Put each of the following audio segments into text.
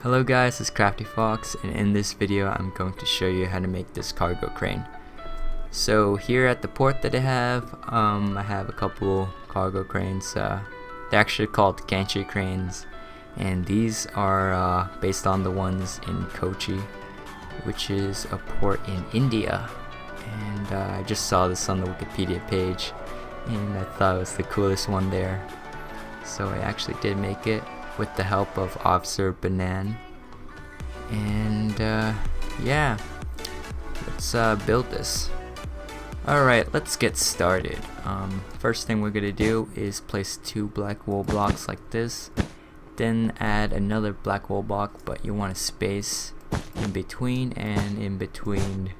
Hello guys, it's Crafty Fox, and in this video I'm going to show you how to make this cargo crane. So here at the port that I have a couple cargo cranes. They're actually called gantry cranes, and these are based on the ones in Kochi, which is a port in India. And I just saw this on the Wikipedia page, and I thought it was the coolest one there. So I actually did make it with the help of Officer Banane. And yeah, let's build this. Alright, let's get started. First thing we're gonna do is place 2 black wool blocks like this, then add another black wool block, but you want a space in between and in between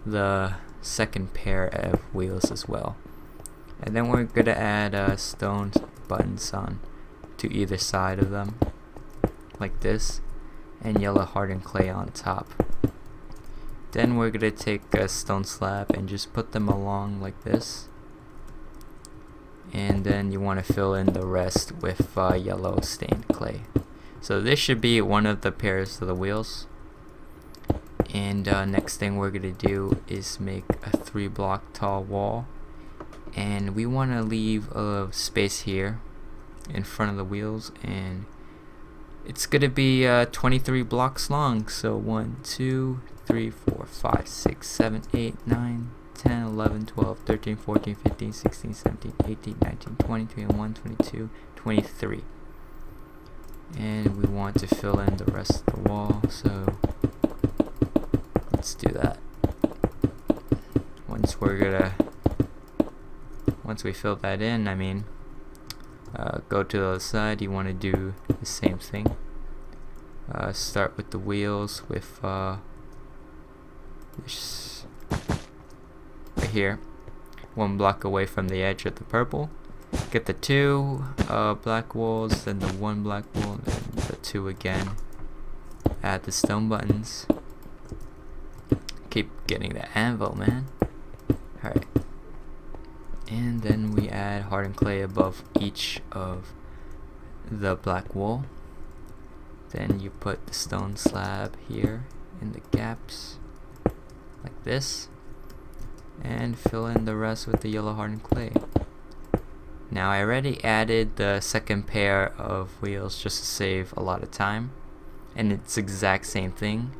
the second pair of wheels as well. And then we're gonna add stone buttons on to either side of them like this, and yellow hardened clay on top. Then we're gonna take a stone slab and just put them along like this, and then you want to fill in the rest with yellow stained clay. So this should be one of the pairs of the wheels. And next thing we're gonna do is make a 3 block tall wall, and we want to leave a space here in front of the wheels, and it's gonna be 23 blocks long. So 1, 2, 3, 4, 5, 6, 7, 8, 9, 10, 11, 12, 13, 14, 15, 16, 17, 18, 19, 20, 21, 22, 23. And we want to fill in the rest of the wall, so let's do that. Once we fill that in, go to the other side. You want to do the same thing. Start with the wheels with this right here, 1 block away from the edge of the purple. Get the 2 black wools, then the 1 black wool, and the 2 again. Add the stone buttons. Keep getting the anvil, man. Alright. And then we add hardened clay above each of the black wool. Then you put the stone slab here in the gaps like this, and fill in the rest with the yellow hardened clay. Now I already added the second pair of wheels just to save a lot of time, and it's exact same thing.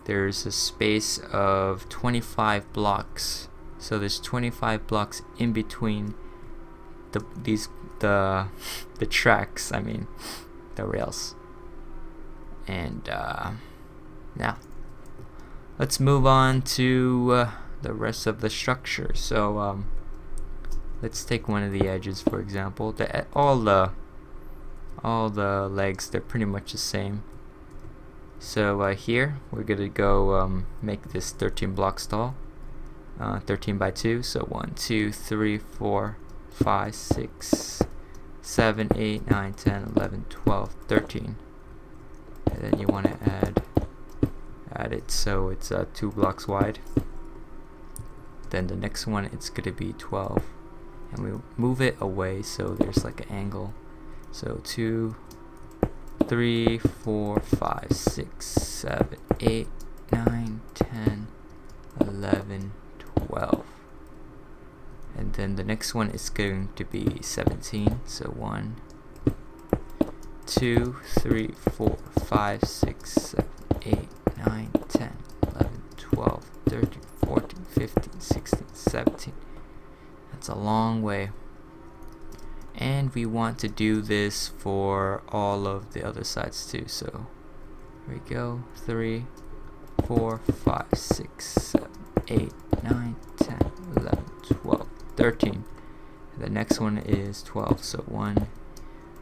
There's a space of 25 blocks. So there's 25 blocks in between the tracks, the rails. And now let's move on to the rest of the structure. So let's take one of the edges, for example. All the legs, they're pretty much the same. So here we're gonna go make this 13 blocks tall. 13 by 2, so 1, 2, 3, 4, 5, 6, 7, 8, 9, 10, 11, 12, 13. And then you want to add it so it's 2 blocks wide. Then the next one, it's going to be 12. And we move it away so there's like an angle. So 2, 3, 4, 5, 6, 7, 8, 9, 10, 11, 12. And then the next one is going to be 17. So 1, 2, 3, 4, 5, 6, 7, 8, 9, 10, 11, 12, 13, 14, 15, 16, 17. That's a long way. And we want to do this for all of the other sides too. So here we go. 3, 4, 5, 6, 7, 8, 9, 10, 11, 12, 13. The next one is 12. So 1,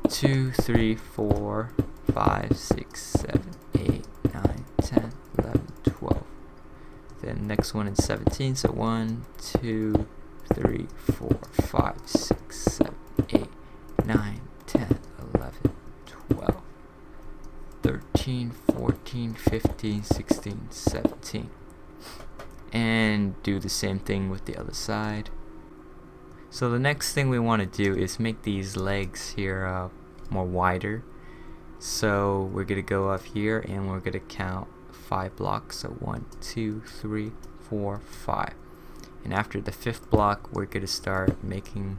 2, 3, 4, 5, 6, 7, 8, 9, 10, 11, 12. Then next one is 17. So 1, 2, 3, 4, 5, 6, 7, 8, 9, 10, 11, 12, 13, 14, 15, 16, 17. And do the same thing with the other side. So the next thing we want to do is make these legs here more wider. So we're gonna go up here and we're gonna count 5 blocks. So 1, 2, 3, 4, 5. And after the 5th block, we're gonna start making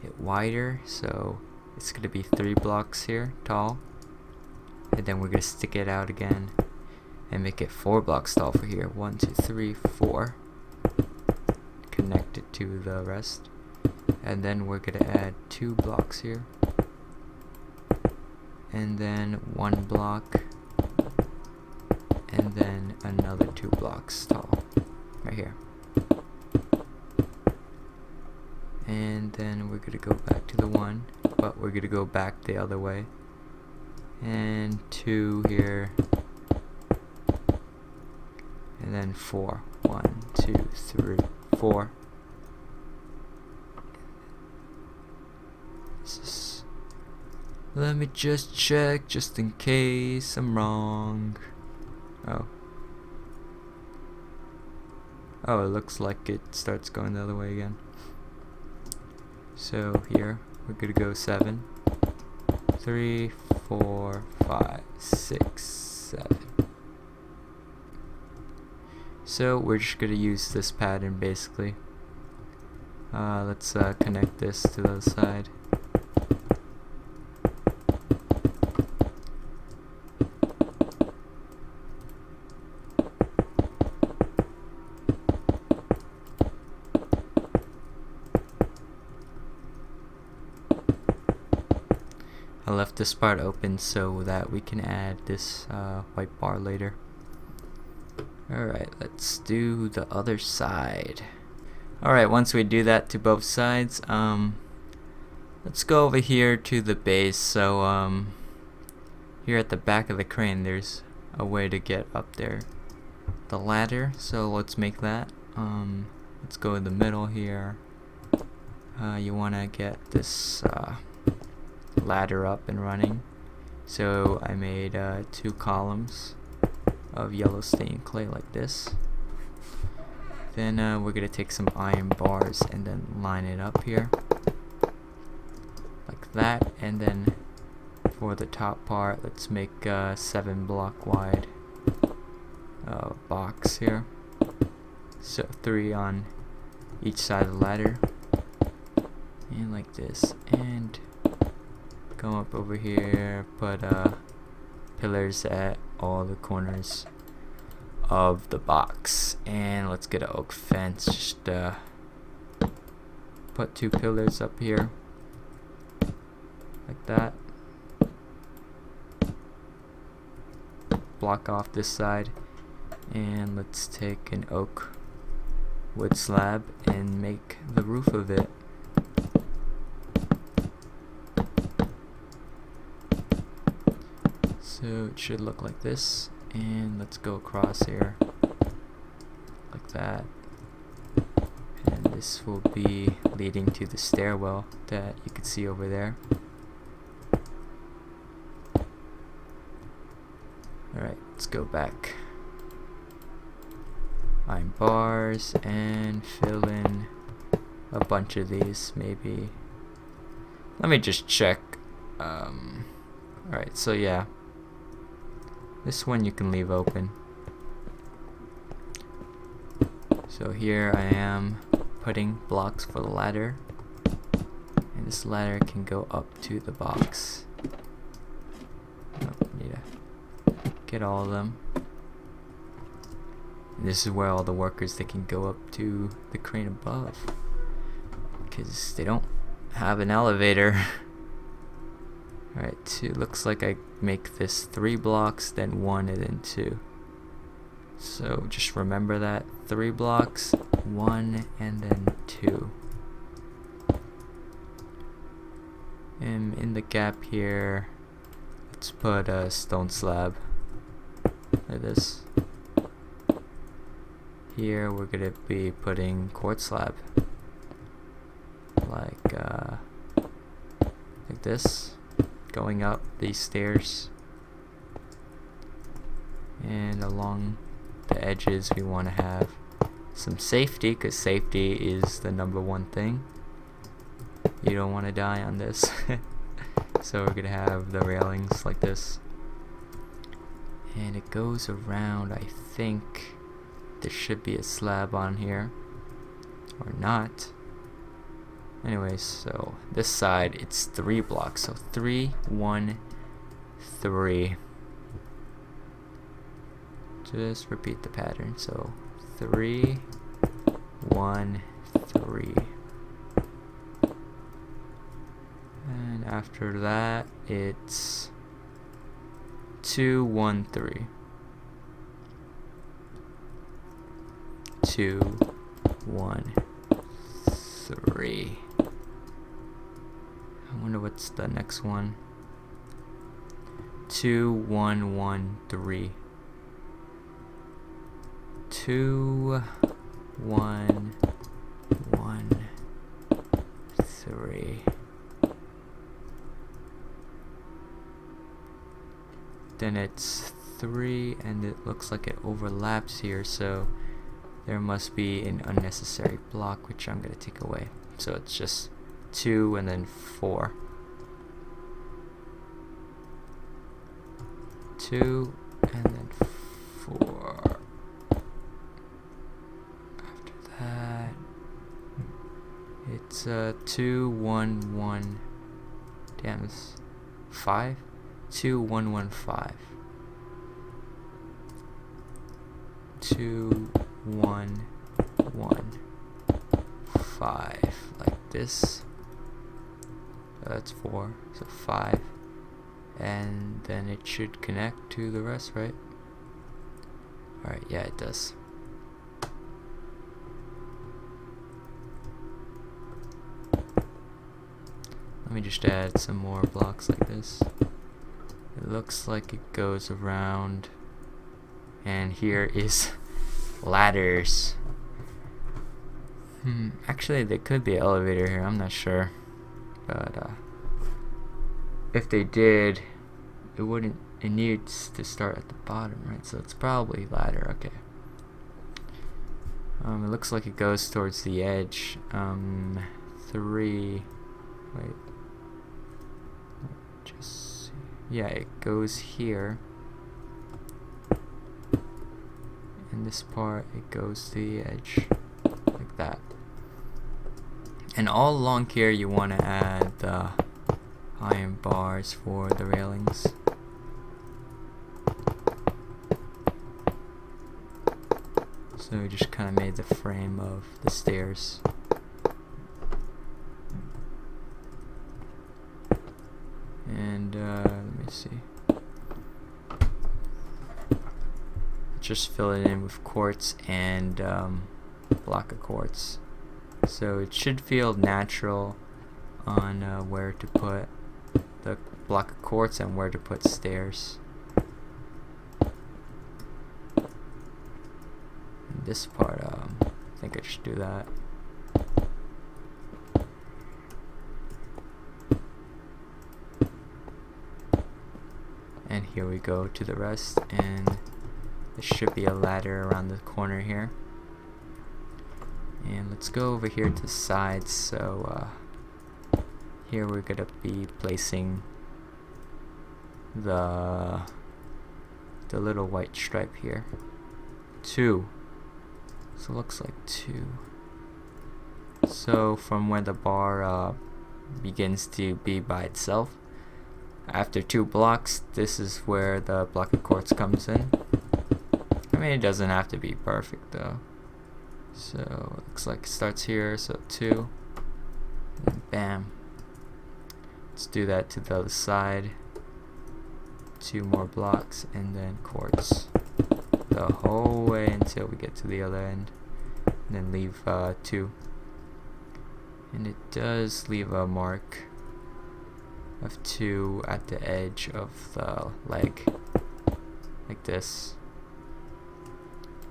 it wider. So it's gonna be 3 blocks here tall, and then we're gonna stick it out again and make it 4 blocks tall for here. 1, 2, 3, 4. Connect it to the rest, and then we're gonna add 2 blocks here, and then 1 block, and then another 2 blocks tall right here. And then we're gonna go back to the 1, but we're gonna go back the other way, and 2 here, and then 4. 1, 2, 3, 4. Let me just check, just in case I'm wrong. Oh, it looks like it starts going the other way again. So here we're gonna go 7, 3, 4, 5, 6, 7. So we're just gonna use this pattern basically. Let's connect this to the other side. I left this part open so that we can add this white bar later. Alright, let's do the other side. Alright, once we do that to both sides, let's go over here to the base. So here at the back of the crane there's a way to get up there, the ladder. So let's make that. Let's go in the middle here. You want to get this ladder up and running. So I made 2 columns of yellow stained clay like this. Then we're gonna take some iron bars and then line it up here like that, and then for the top part let's make a 7 block wide box here, so 3 on each side of the ladder, and like this, and come up over here, put pillars at all the corners of the box, and let's get an oak fence. Just put 2 pillars up here like that, block off this side, and let's take an oak wood slab and make the roof of it. So it should look like this, and let's go across here like that, and this will be leading to the stairwell that you can see over there. Alright, let's go back. Iron bars and fill in a bunch of these, maybe. Let me just check. Alright, so yeah, this one you can leave open. So here I am putting blocks for the ladder, and this ladder can go up to the box. Need to get all of them. And this is where all the workers, they can go up to the crane above, because they don't have an elevator. Alright, looks like I make this 3 blocks, then 1, and then 2. So just remember that, 3 blocks, 1, and then 2. And in the gap here, let's put a stone slab like this. Here we're gonna be putting quartz slab like this, going up these stairs, and along the edges we want to have some safety, because safety is the #1 thing. You don't want to die on this. So we're gonna have the railings like this, and it goes around. I think there should be a slab on here, or not. Anyways, so this side it's 3 blocks, so 3, 1, 3. Just repeat the pattern. So 3, 1, 3. And after that it's 2, 1, 3. 2, 1, 3. I wonder what's the next one. 2, 1, 1, 3. 2, 1, 1, 3. Then it's 3, and it looks like it overlaps here, so there must be an unnecessary block, which I'm gonna take away. So it's just 2 and then 4. 2 and then 4. After that, it's 2, 1, 1. Damn, it's 5. 2, 1, 1, 5. 2, 1, 1, 5. Like this. That's 4. So 5. And then it should connect to the rest, right? Alright, yeah, it does. Let me just add some more blocks like this. It looks like it goes around, and here is ladders. Actually, there could be an elevator here, I'm not sure, but if they did, it needs to start at the bottom, right? So it's probably ladder. Okay. It looks like it goes towards the edge. 3. Wait. Just see. Yeah, it goes here. And this part, it goes to the edge, like that. And all along here, you want to add the iron bars for the railings. So we just kind of made the frame of the stairs. And let me see. Just fill it in with quartz and block of quartz. So it should feel natural on where to put the block of quartz and where to put stairs. And this part, I think I should do that. And here we go to the rest, and there should be a ladder around the corner here. And let's go over here to the sides. So here we're gonna be placing the little white stripe here. 2. So it looks like 2. So from where the bar begins to be by itself, after 2 blocks, this is where the block of quartz comes in. I mean, it doesn't have to be perfect though. So it looks like it starts here, so 2, and bam. Let's do that to the other side. 2 more blocks, and then quartz the whole way until we get to the other end, and then leave 2. And it does leave a mark of 2 at the edge of the leg, like this.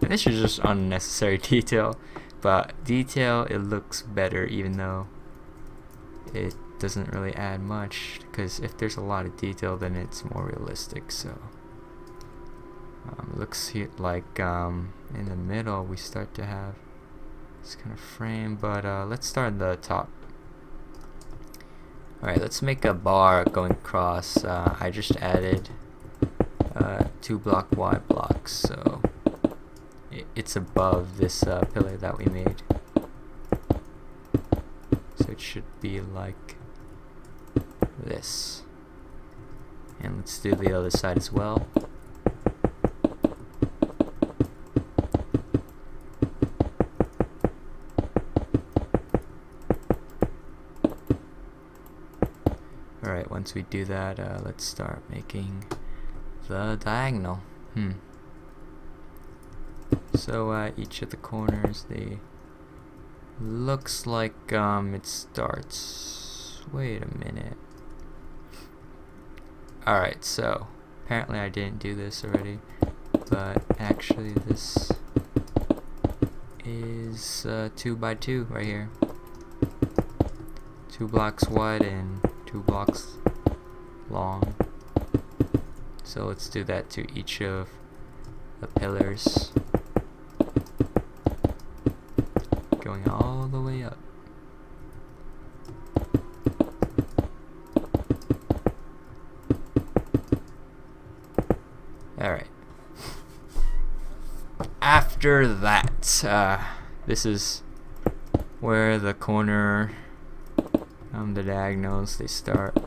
And this is just unnecessary detail, but detail, it looks better even though it doesn't really add much, because if there's a lot of detail then it's more realistic. So it looks here like in the middle we start to have this kind of frame, but let's start at the top. Alright, let's make a bar going across. I just added 2 block wide blocks, so it's above this pillar that we made. So it should be like this. And let's do the other side as well. Alright, once we do that, let's start making the diagonal. So each of the corners, they looks like it starts. Wait a minute. Alright, so apparently I didn't do this already, but actually this is 2 by 2 right here. 2 blocks wide and 2 blocks long. So let's do that to each of the pillars, going all the way up. Alright. After that, this is where the corner, the diagonals, they start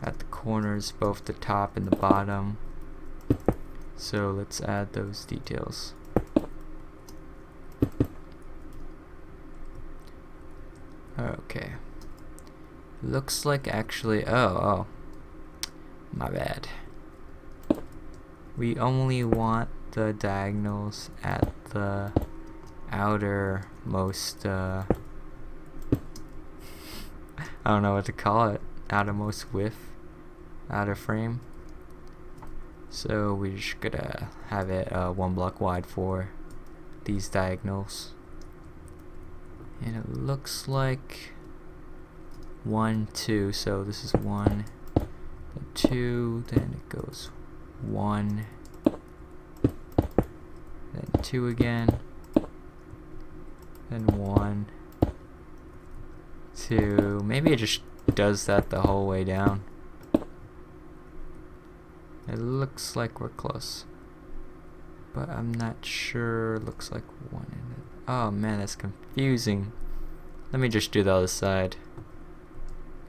at the corners, both the top and the bottom. So let's add those details. Okay. Looks like actually, oh, my bad. We only want the diagonals at the outermost, I don't know what to call it, outermost width, outer frame. So we're just gonna have it 1 block wide for these diagonals. And it looks like 1, 2, so this is 1, then 2, then it goes 1, then 2 again, then 1, 2. Maybe it just does that the whole way down. It looks like we're close, but I'm not sure. Looks like 1 in it. Oh man, that's confusing. Let me just do the other side,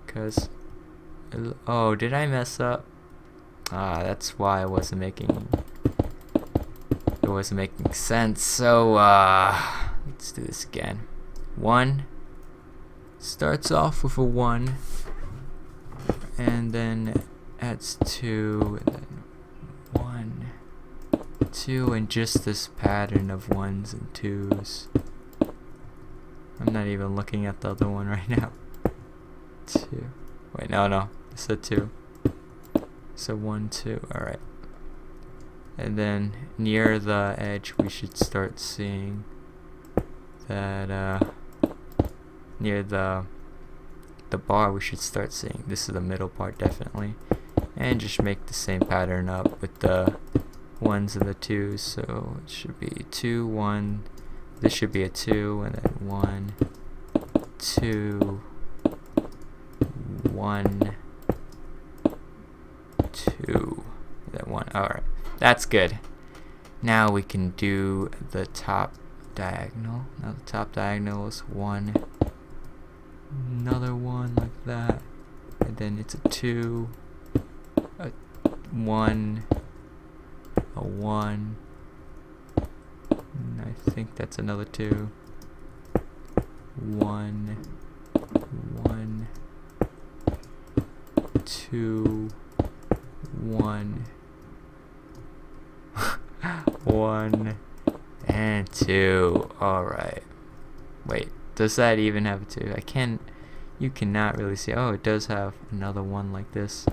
cause oh, did I mess up? That's why it wasn't making sense. So let's do this again. 1 starts off with a 1, and then adds 2, and then 1, 2, and just this pattern of 1s and 2s. I'm not even looking at the other one right now. 2. Wait, no, it's a 2. So 1, 2. Alright. And then near the edge, we should start seeing that near the bar, we should start seeing this is the middle part definitely, and just make the same pattern up with the 1s and the 2s. So it should be 2, 1. This should be a 2, and then 1, 2, 1, 2, and then 1. Alright, that's good. Now we can do the top diagonal. Now the top diagonal is 1, another 1 like that, and then it's a 2, a 1, a 1, and I think that's another 2, 1, 1, 2, 1, 1, and 2. Alright. Wait, does that even have a 2? You cannot really see. Oh, it does have another 1 like this.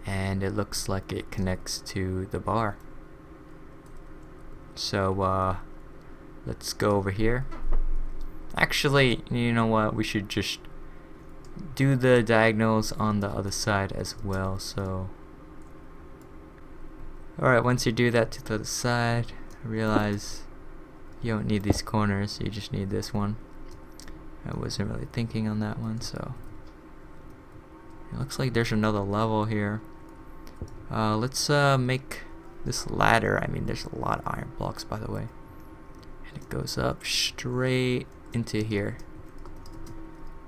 And it looks like it connects to the bar. So, let's go over here. Actually, you know what? We should just do the diagonals on the other side as well. So, alright, once you do that to the other side, realize you don't need these corners, you just need this one. I wasn't really thinking on that one, so it looks like there's another level here. Let's make this ladder. I mean, there's a lot of iron blocks, by the way, and it goes up straight into here.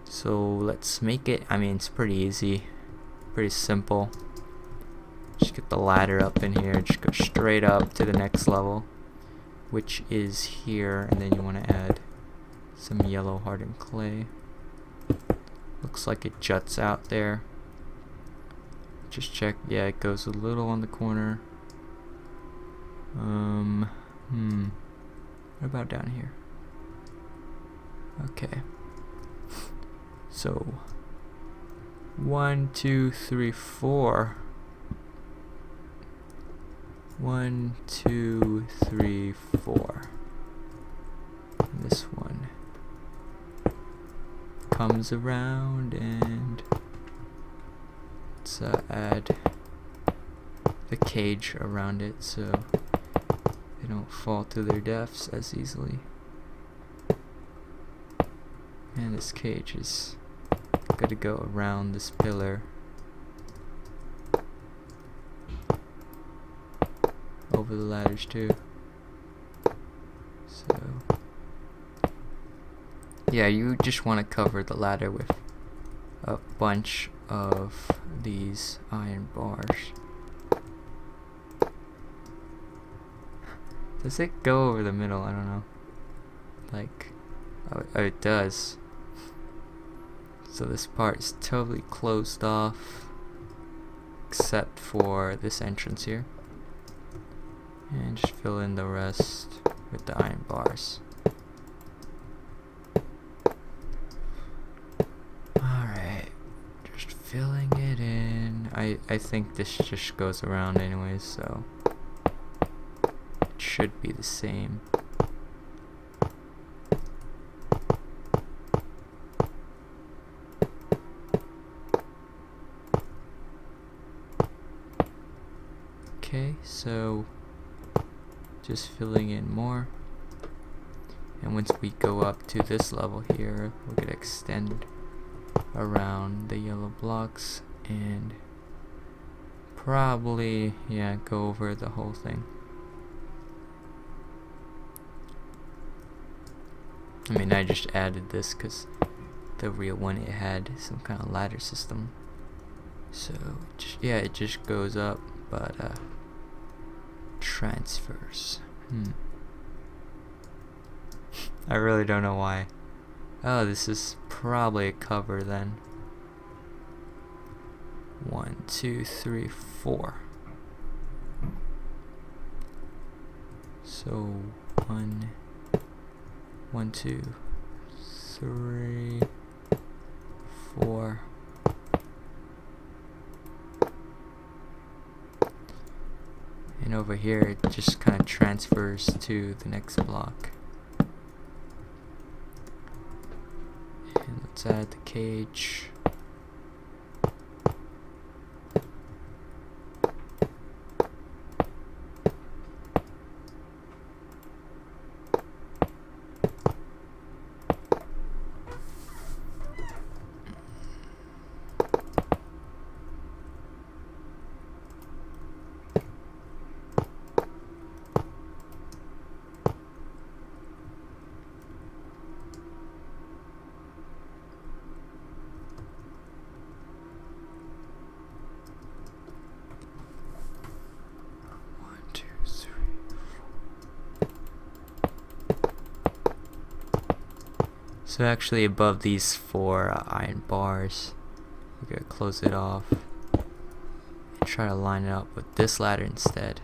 So let's make it. I mean, it's pretty easy, pretty simple. Just get the ladder up in here, just go straight up to the next level, which is here, and then you want to add some yellow hardened clay. Looks like it juts out there. Just check. Yeah, it goes a little on the corner. What about down here? Okay. So 1, 2, 3, 4. 1, 2, 3, 4. And this one comes around, and let's add the cage around it so they don't fall to their deaths as easily. And this cage is going to go around this pillar over the ladders too. So yeah, you just want to cover the ladder with a bunch of these iron bars. Does it go over the middle? I don't know. Like, oh, it does. So this part is totally closed off except for this entrance here. And just fill in the rest with the iron bars. Alright, just filling it in. I think this just goes around anyways, so it should be the same. Okay, so just filling in more, and once we go up to this level here, we're gonna extend around the yellow blocks and probably, yeah, go over the whole thing. I mean, I just added this because the real one, it had some kind of ladder system, so just, yeah, it just goes up, but transfers. I really don't know why. Oh, this is probably a cover then. 1, 2, 3, 4. So 1, 2, 3, 4. And over here it just kind of transfers to the next block. And let's add the cage. So actually above these 4 iron bars, we're gonna close it off and try to line it up with this ladder instead.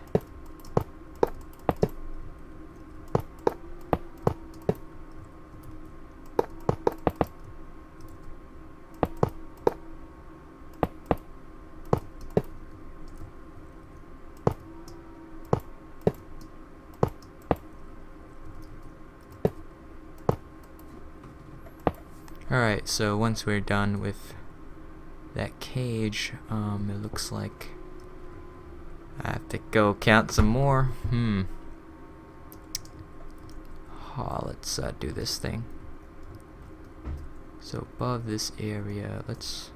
Alright, so once we're done with that cage, it looks like I have to go count some more. Let's do this thing. So above this area, let's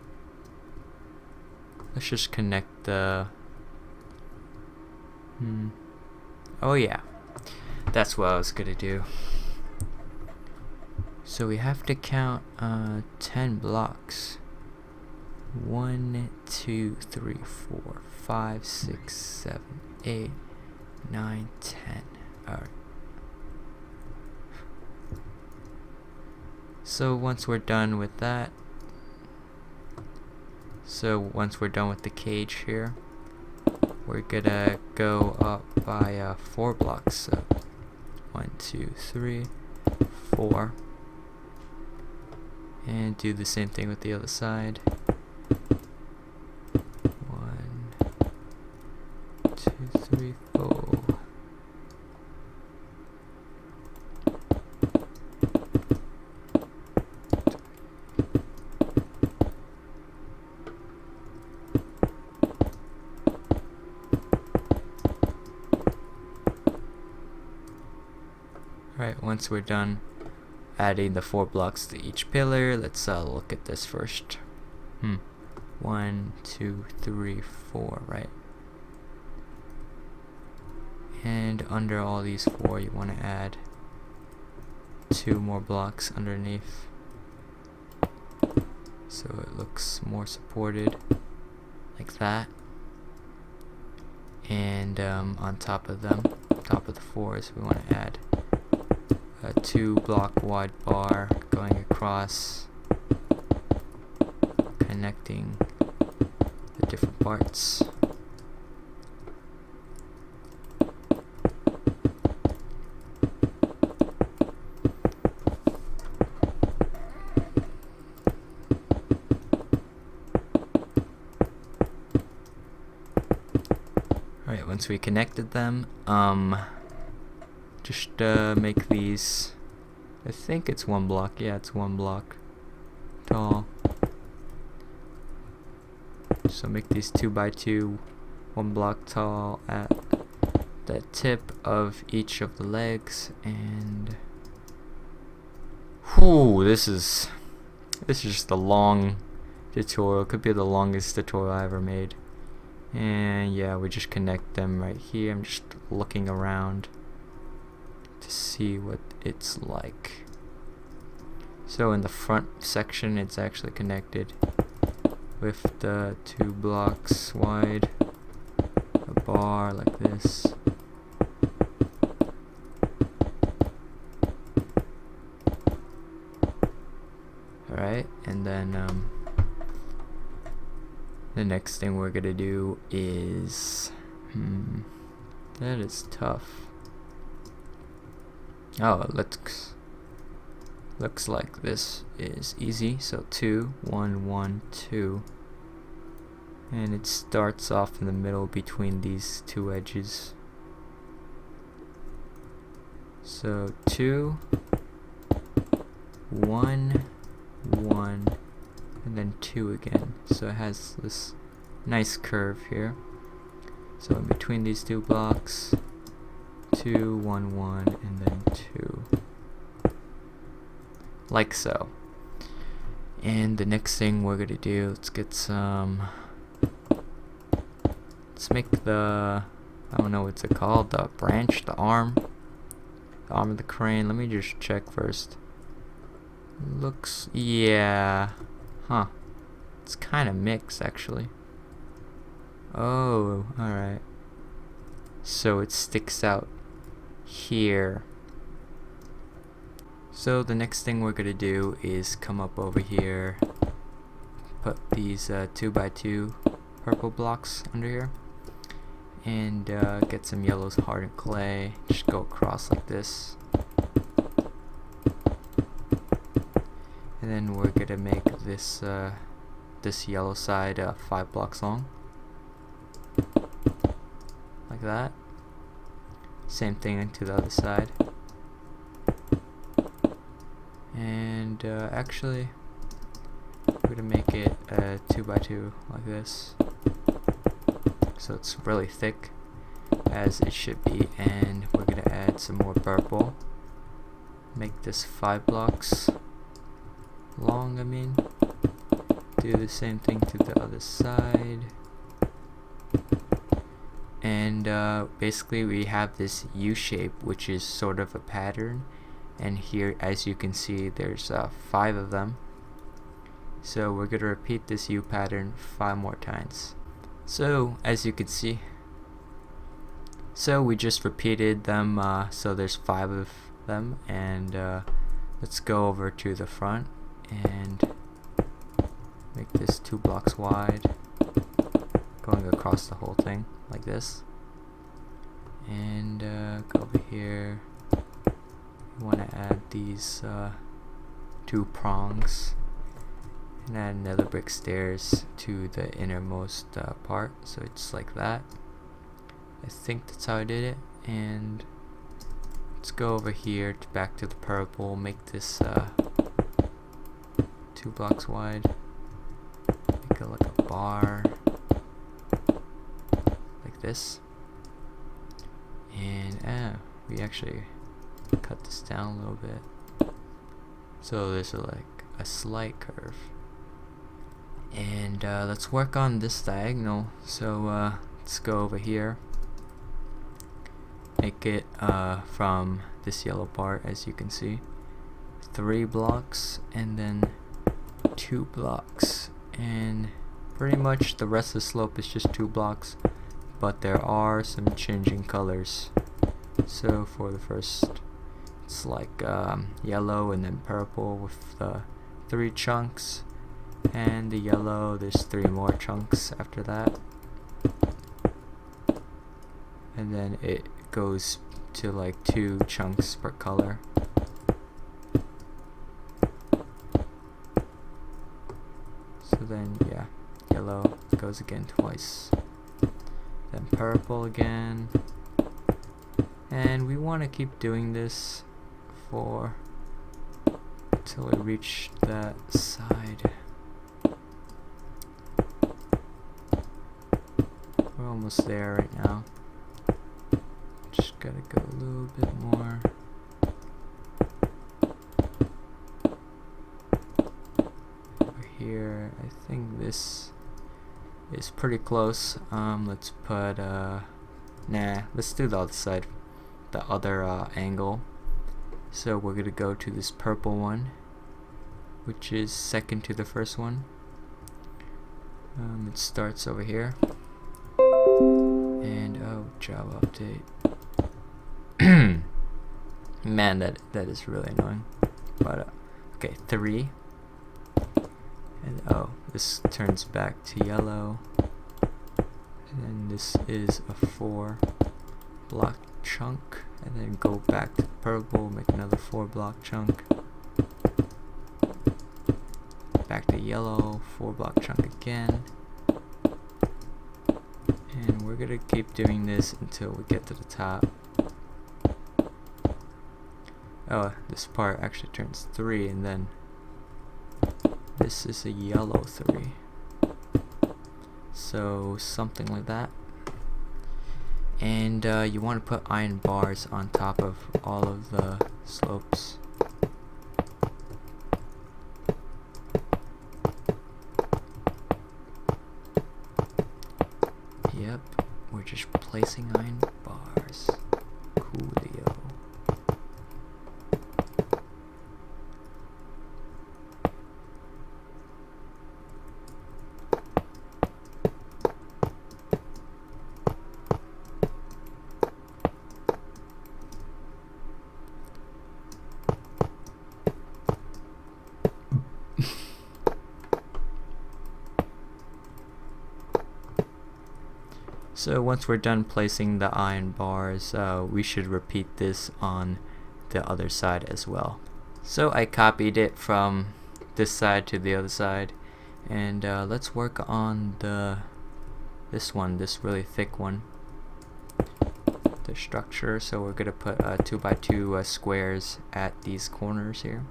just connect the oh yeah, that's what I was gonna do. So we have to count 10 blocks. 1, 2, 3, 4, 5, 6, 7, 8, 9, 10. Alright. So once we're done with that, once we're done with the cage here, we're gonna go up by 4 blocks. So 1, 2, 3, 4. And do the same thing with the other side. 1, 2, 3, 4. Alright, once we're done adding the 4 blocks to each pillar, let's look at this first. 1, 2, 3, 4, right? And under all these 4, you want to add 2 more blocks underneath, so it looks more supported, like that. And on top of them, top of the 4s, we want to add a 2 block wide bar going across, connecting the different parts. Alright, once we connected them, just make these, I think it's 1 block, yeah, it's 1 block tall. So make these 2 by 2, 1 block tall at the tip of each of the legs. And whoo, this is just a long tutorial. Could be the longest tutorial I ever made. And yeah, we just connect them right here. I'm just looking around to see what it's like. So in the front section, it's actually connected with the 2 blocks wide, a bar like this. Alright, and then the next thing we're gonna do is that is tough. Oh, it looks like this is easy. So 2, 1, 1, 2, and it starts off in the middle between these 2 edges. So 2, 1, 1, and then 2 again. So it has this nice curve here. So in between these 2 blocks, 2, 1, 1, and then 2, like so. And the next thing we're gonna do, let's get some, let's make the, I don't know what's it called, the branch, the arm of the crane. Let me just check first. Looks, yeah, it's kind of mixed actually. Oh, alright. So it sticks out here. So the next thing we're gonna do is come up over here, put these 2 by 2 purple blocks under here, and get some yellow hardened clay. Just go across like this, and then we're gonna make this this yellow side 5 blocks long, like that. Same thing to the other side. And actually, we're gonna make it 2 by 2 like this, so it's really thick as it should be. And we're gonna add some more purple, make this 5 blocks long, I mean. Do the same thing to the other side. And basically we have this U shape, which is sort of a pattern, and here, as you can see, there's 5 of them. So we're going to repeat this U pattern 5 more times. So as you can see, so we just repeated them, so there's 5 of them, and let's go over to the front and make this 2 blocks wide, going across the whole thing like this. And go over here, you want to add these 2 prongs and add another brick stairs to the innermost part, so it's like that. I think that's how I did it. And let's go over here to back to the purple, make this 2 blocks wide, make it like a bar like this. And we actually cut this down a little bit, so there's like a slight curve. And let's work on this diagonal. So let's go over here, make it from this yellow part, as you can see, 3 blocks and then 2 blocks, and pretty much the rest of the slope is just 2 blocks, but there are some changing colors. So for the first, it's like yellow and then purple with the 3 chunks, and the yellow, there's 3 more chunks after that, and then it goes to like 2 chunks per color. So then yeah, yellow goes again twice, then purple again, and we want to keep doing this for until we reach that side. We're almost there right now. Just gotta go a little bit more. Over here, I think this is pretty close. Let's put let's do the other side, the other angle. So we're gonna go to this purple one, which is second to the first one. It starts over here, and Java update. Man, that is really annoying. But okay, 3, and this turns back to yellow, and then this is a 4 block chunk, and then go back to purple, make another 4 block chunk, back to yellow, 4 block chunk again, and we're gonna keep doing this until we get to the top. Oh, this part actually turns 3, and then this is a yellow 3, so something like that. And you want to put iron bars on top of all of the slopes. Yep, we're just placing iron bars. Coolio. So once we're done placing the iron bars, we should repeat this on the other side as well. So I copied it from this side to the other side, and let's work on this one, this really thick one, the structure. So we're gonna put 2x2 squares at these corners here.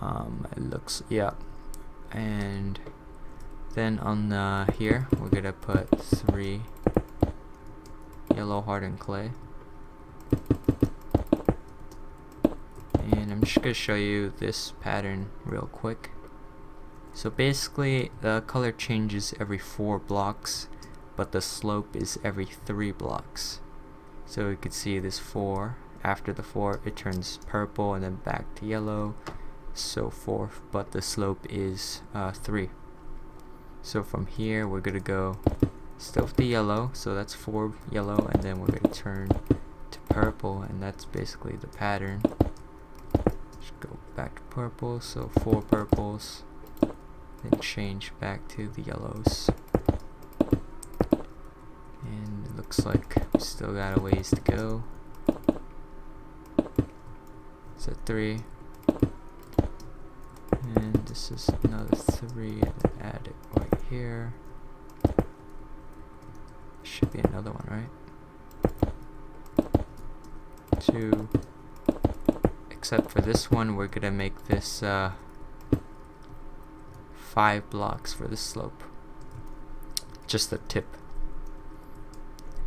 It looks, yeah, and then on here we're gonna put 3 yellow hardened clay, and I'm I'm just gonna show you this pattern real quick. So basically the color changes every 4 blocks, but the slope is every 3 blocks. So you can see this 4, after the 4 it turns purple and then back to yellow, so forth, but the slope is 3. So from here we're gonna go still with the yellow, so that's 4 yellow, and then we're gonna turn to purple, and that's basically the pattern. Just go back to purple, so 4 purples, then change back to the yellows. And it looks like we still got a ways to go. So 3, and this is another 3, and then add it right here. Should be another one, right? 2. Except for this one, we're gonna make this 5 blocks for the slope. Just the tip.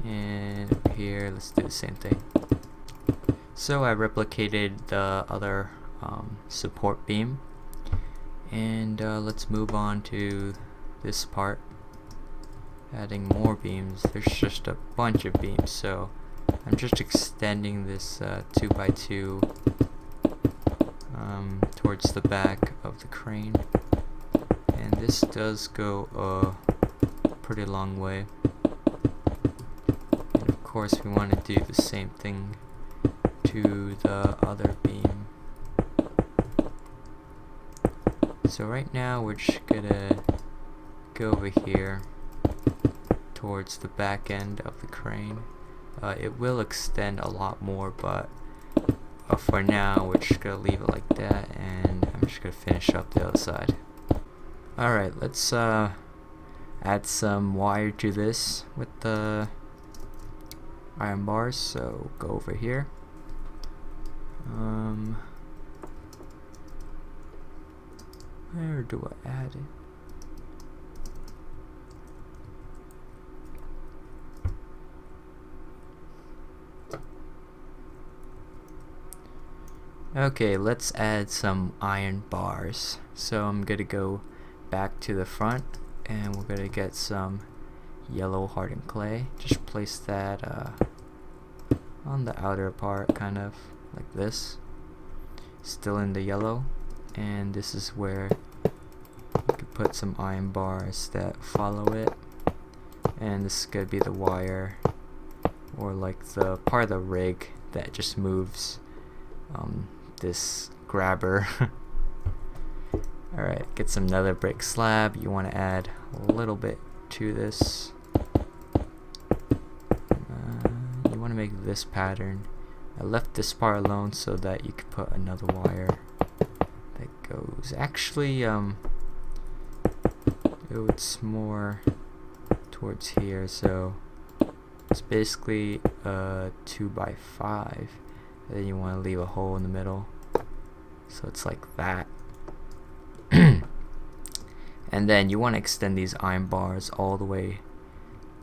And over here, let's do the same thing. So I replicated the other support beam, and let's move on to this part, adding more beams. There's just a bunch of beams, so I'm just extending this 2x2 towards the back of the crane, and this does go a pretty long way. And of course we want to do the same thing to the other beam. So right now we're just gonna go over here towards the back end of the crane. It will extend a lot more, but for now we're just gonna leave it like that, and I'm just gonna finish up the other side. Alright, let's add some wire to this with the iron bars. So go over here. Where do I add it? Okay, let's add some iron bars. So I'm gonna go back to the front, and we're gonna get some yellow hardened clay. Just place that on the outer part, kind of like this, still in the yellow, and this is where you could put some iron bars that follow it, and this is gonna be the wire, or like the part of the rig that just moves this grabber. Alright, get some nether brick slab. You want to add a little bit to this. You want to make this pattern. I left this part alone so that you could put another wire that goes. Actually, it's more towards here, so it's basically 2x5. And then you want to leave a hole in the middle, so it's like that. And then you want to extend these iron bars all the way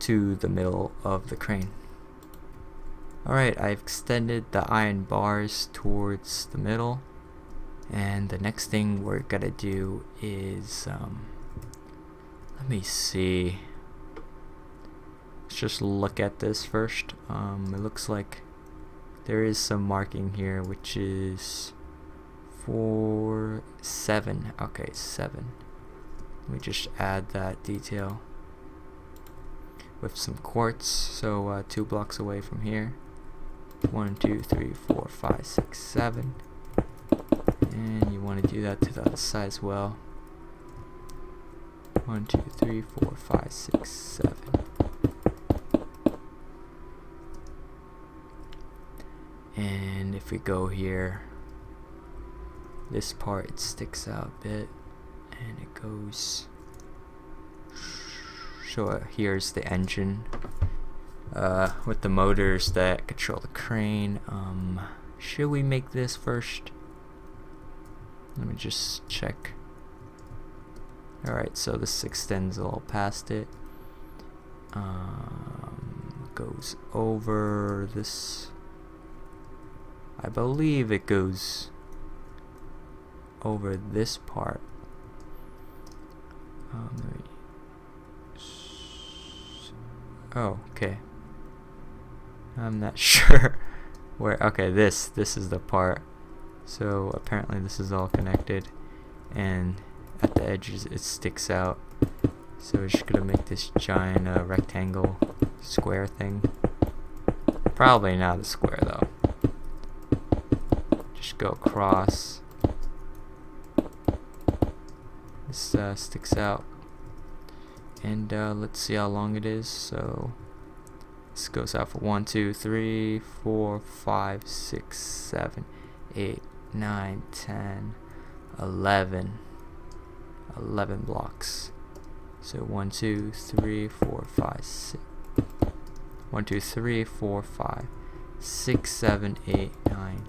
to the middle of the crane. Alright, I've extended the iron bars towards the middle, and the next thing we're gonna do is let me see, let's just look at this first. It looks like there is some marking here, which is for 7. Okay, 7. Let me just add that detail with some quartz. So 2 blocks away from here. 1, 2, 3, 4, 5, 6, 7. And you want to do that to the other side as well. 1, 2, 3, 4, 5, 6, 7. And if we go here, this part, it sticks out a bit, and it goes. So here's the engine with the motors that control the crane. Should we make this first? Let me just check. Alright, so this extends all past it. Goes over this. I believe it goes over this part. Oh, okay. I'm not sure where. Okay, this is the part. So apparently this is all connected, and at the edges it sticks out. So we're just gonna make this giant rectangle square thing. Probably not a square though. Just go across. This sticks out, and let's see how long it is. So this goes out for 1, 2, 3, 4, 5, 6, 7, 8, 9, 10, 11 blocks. So 1, 2, 3, 4, 5, 6. 1, 2, 3, 4, 5, 6, 7, 8, 9,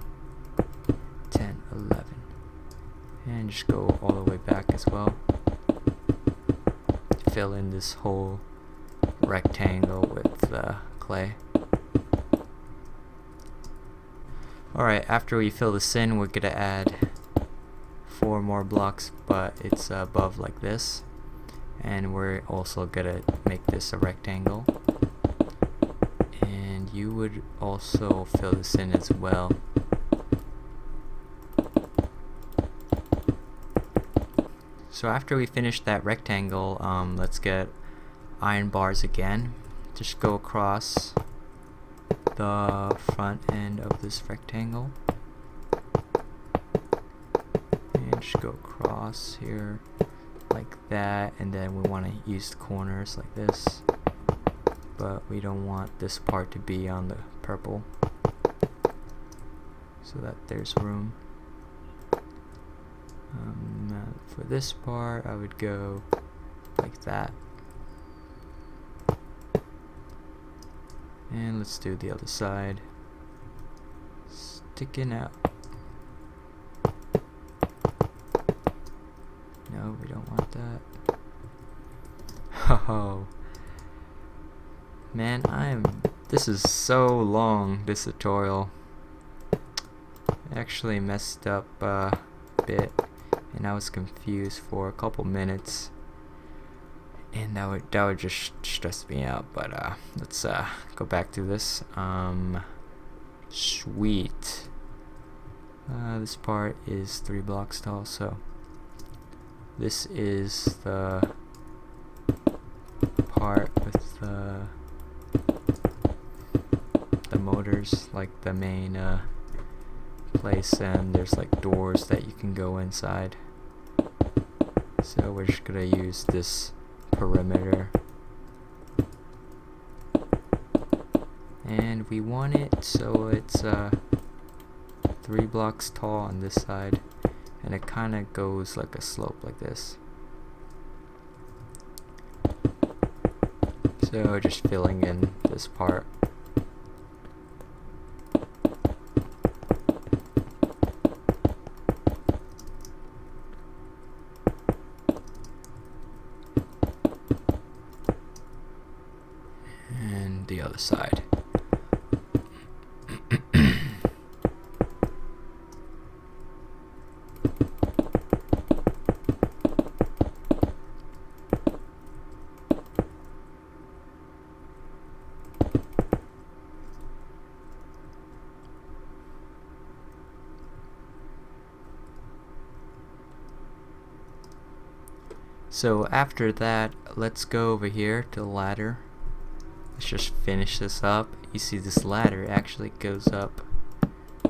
10, 11. And just go all the way back as well. Fill in this whole rectangle with clay. Alright, after we fill this in, we're gonna add 4 more blocks, but it's above like this. And we're also gonna make this a rectangle. And you would also fill this in as well. So after we finish that rectangle, let's get iron bars again. Just go across the front end of this rectangle. And just go across here like that, and then we want to use the corners like this, but we don't want this part to be on the purple, so that there's room. For this part I would go like that, and let's do the other side, sticking out. No, we don't want that. Oh man, this is so long, this tutorial. I actually messed up a bit, and I was confused for a couple minutes, and that would just stress me out. But let's go back to this. Sweet. This part is 3 blocks tall, so this is the part with the motors, like the main place, and there's like doors that you can go inside. So we're just gonna use this perimeter, and we want it so it's 3 blocks tall on this side, and it kind of goes like a slope like this. So just filling in this part. And the other side. So after that, let's go over here to the ladder. Let's just finish this up. You see this ladder actually goes up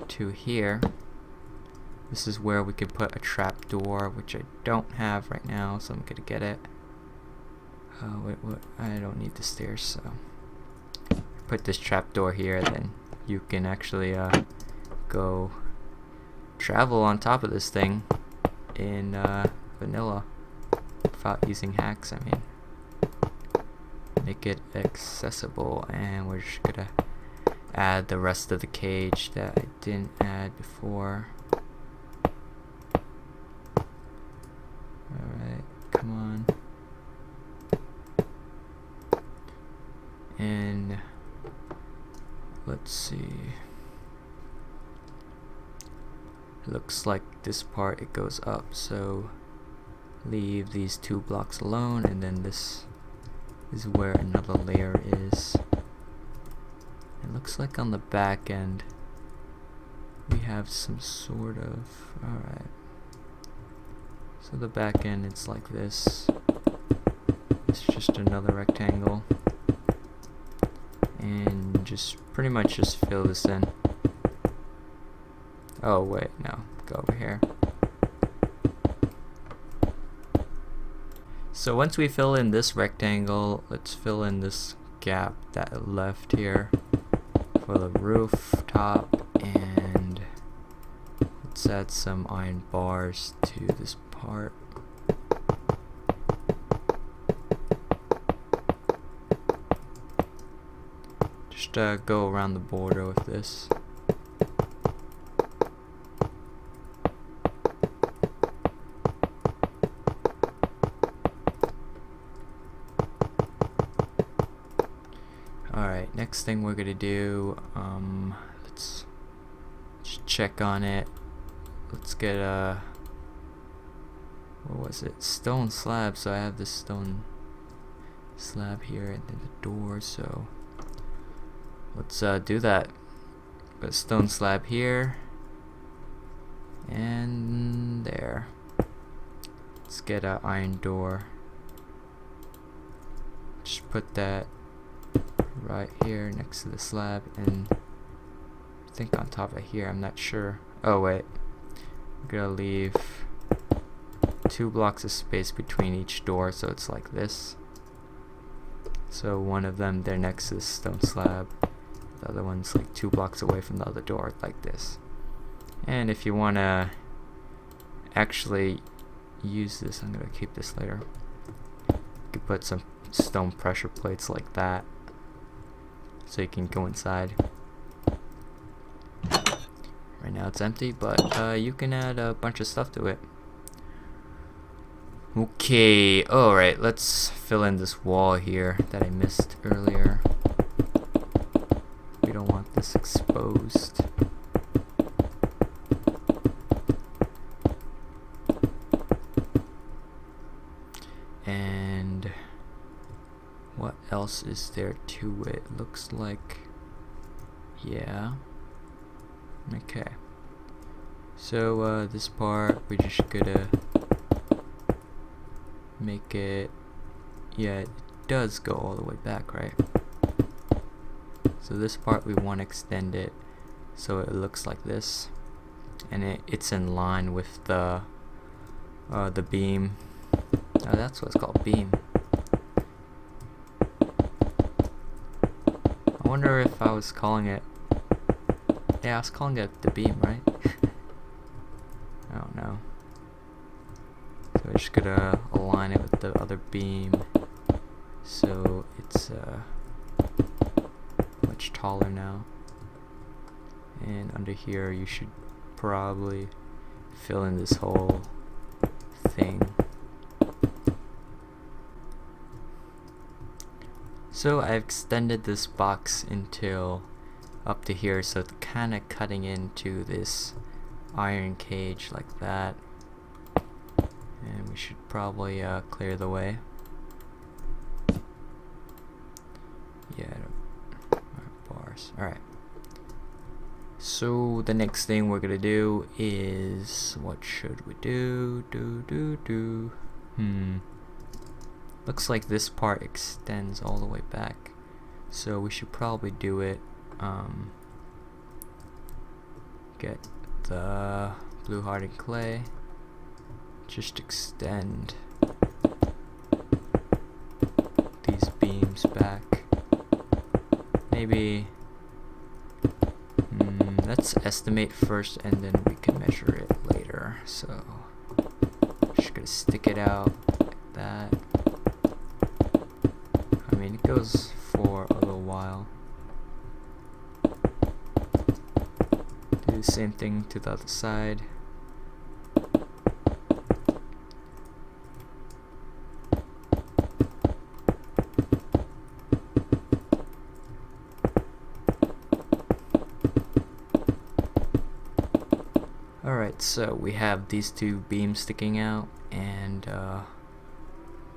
to here. This is where we could put a trap door, which I don't have right now, so I'm gonna get it. Wait, what? I don't need the stairs, so put this trap door here, then you can actually go travel on top of this thing in vanilla without using hacks. I mean, make it accessible. And we're just gonna add the rest of the cage that I didn't add before. Alright, come on. And let's see. looks like this part it goes up, so leave these 2 blocks alone, and then this is where another layer is. It looks like on the back end we have some sort of, alright, so the back end it's like this. It's just another rectangle, and just pretty much just fill this in. Oh wait, no, go over here. So once we fill in this rectangle, let's fill in this gap that left here for the rooftop, and let's add some iron bars to this part. Just go around the border with this. Alright, next thing we're gonna do, let's just check on it. Let's get a, what was it, stone slab. So I have this stone slab here and then the door, so let's do that. Got a stone slab here and there. Let's get an iron door. Just put that right here next to the slab, and I think on top of here, I'm not sure. Oh wait, I'm gonna leave 2 blocks of space between each door, so it's like this. So one of them there next to the stone slab, the other one's like 2 blocks away from the other door, like this. And if you wanna actually use this, I'm gonna keep this later, you can put some stone pressure plates like that, so you can go inside. Right now it's empty, but you can add a bunch of stuff to it. Okay, alright, let's fill in this wall here that I missed earlier. We don't want this exposed. And what else is there to it? Looks like, yeah. Okay. So this part we're just gonna make it, yeah, it does go all the way back, right? So this part we want to extend it so it looks like this, and it's in line with the beam. Oh, that's what it's called, beam. I wonder if I was calling it, yeah, I was calling it the beam, right? I don't know. So we're just gonna align it with the other beam so it's much taller now. And under here you should probably fill in this whole thing. So I extended this box until up to here, so it's kind of cutting into this iron cage like that. And we should probably clear the way. Yeah, bars. Alright. So the next thing we're gonna do is, what should we do? Looks like this part extends all the way back, so we should probably do it. Get the blue hardened clay. Just extend these beams back. Maybe let's estimate first and then we can measure it later. So just gonna stick it out like that. I mean, it goes for a little while. Do the same thing to the other side. Alright, Alright, so we have these two beams sticking out, and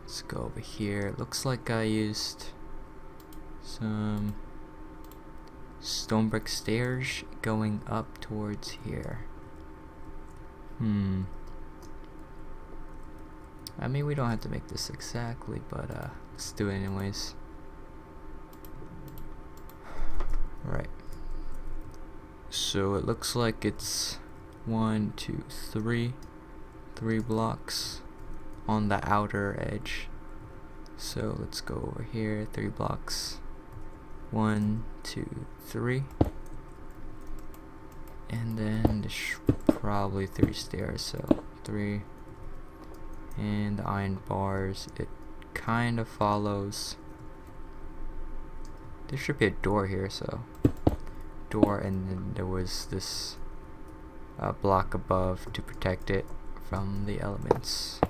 let's go over here. It looks like I used some stone brick stairs going up towards here. I mean, we don't have to make this exactly, but let's do it anyways. Right. So it looks like it's 1, 2, 3 blocks on the outer edge. So let's go over here, 3 blocks. 1, 2, 3. And then there's probably 3 stairs, so 3. And the iron bars, it kind of follows. There should be a door here, so door, and then there was this block above to protect it from the elements.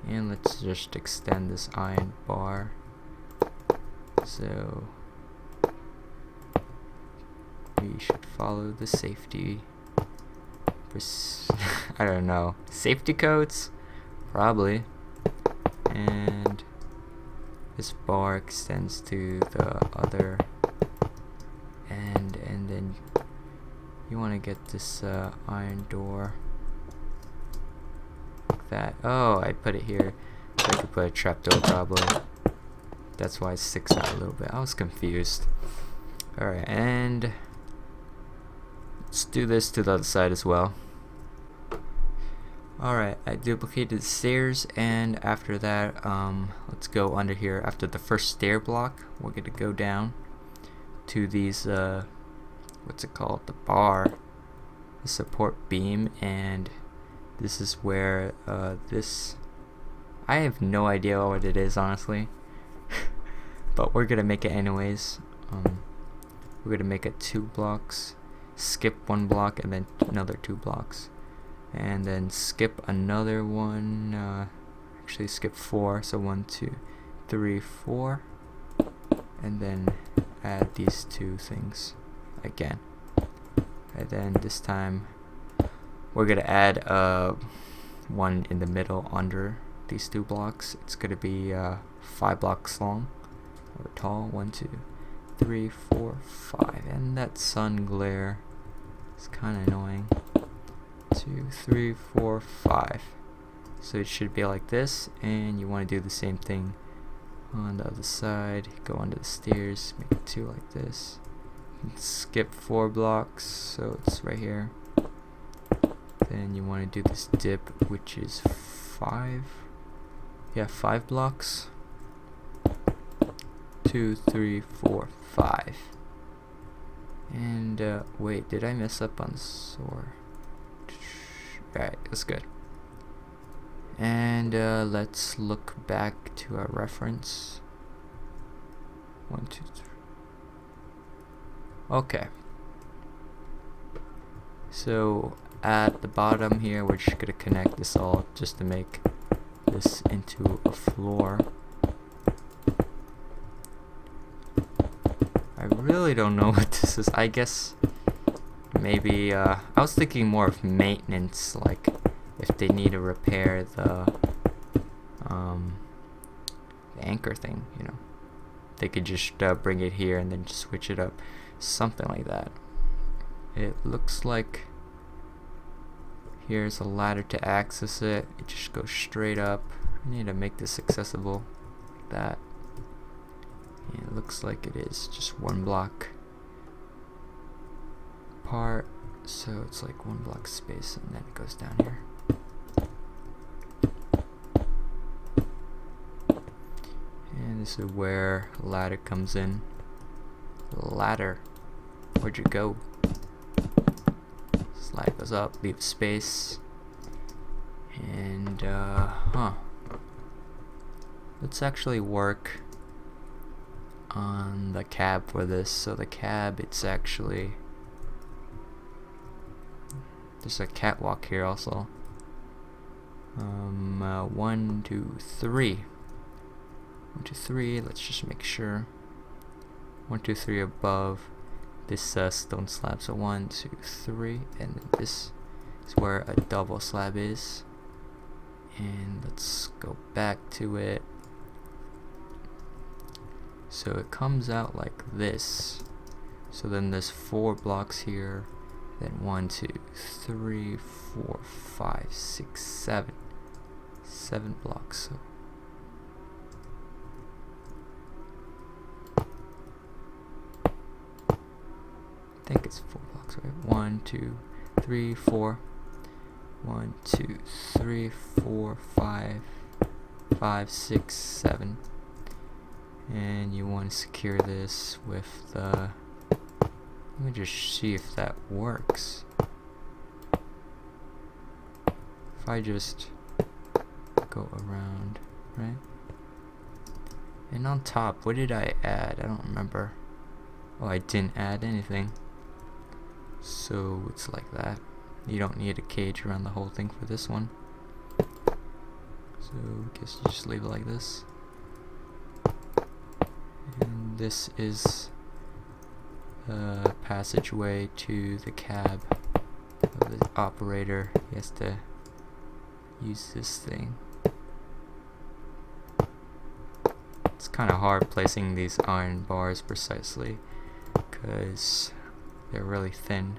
And let's just extend this iron bar. So we should follow the safety I don't know, safety codes? Probably. And this bar extends to the other end, and then you want to get this iron door like that. Oh, I put it here so I could put a trapdoor probably. That's why it sticks out a little bit. I was confused. Alright, and let's do this to the other side as well. Alright, I duplicated the stairs, and after that, let's go under here. After the first stair block, we're going to go down to these, what's it called? The bar, the support beam, and this is where, this, I have no idea what it is, honestly. But we're going to make it anyways. We're going to make it 2 blocks, skip 1 block, and then another 2 blocks. And then skip another one, actually skip 4, so 1, 2, 3, 4, and then add these 2 things again. And then this time we're gonna add one in the middle under these 2 blocks. It's gonna be 5 blocks long or tall. 1, 2, 3, 4, 5, and that sun glare is kind of annoying. 2, 3, 4, 5. So it should be like this, and you want to do the same thing on the other side. Go under the stairs, make it 2 like this. Skip 4 blocks, so it's right here. Then you want to do this dip, which is 5. Yeah, 5 blocks. 2, 3, 4, 5. And wait, did I mess up on the sword? Alright, that's good. And let's look back to our reference. 1, 2, 3. Okay. So at the bottom here, we're just gonna connect this all just to make this into a floor. I really don't know what this is. I guess maybe I was thinking more of maintenance, like if they need to repair the anchor thing, you know, they could just bring it here and then just switch it up, something like that. It looks like here's a ladder to access it. It just goes straight up. I need to make this accessible like that. And it looks like it is just 1 block apart, so it's like 1 block space, and then it goes down here. And this is where the ladder comes in. Ladder, where'd you go? Slide goes up, leave space, and let's actually work on the cab for this. So the cab, it's actually, there's a catwalk here also. 1, 2, 3. 1, 2, 3. Let's just make sure. 1, 2, 3 above, this stone slab. So 1, 2, 3, and then this is where a double slab is. And let's go back to it. So it comes out like this. So then there's 4 blocks here. Then 1, 2, 3, 4, 5, 6, 7. 7 blocks. So I think it's 4 blocks, right? 1, 2, 3, 4. 1, 2, 3, 4, 5, 5, 6, 7. And you want to secure this with the. Let me just see if that works. If I just go around, right? And on top, what did I add? I don't remember. Oh, I didn't add anything. So it's like that. You don't need a cage around the whole thing for this one. So I guess you just leave it like this. And this is the passageway to the cab of the operator. He has to use this thing. It's kind of hard placing these iron bars precisely because they're really thin.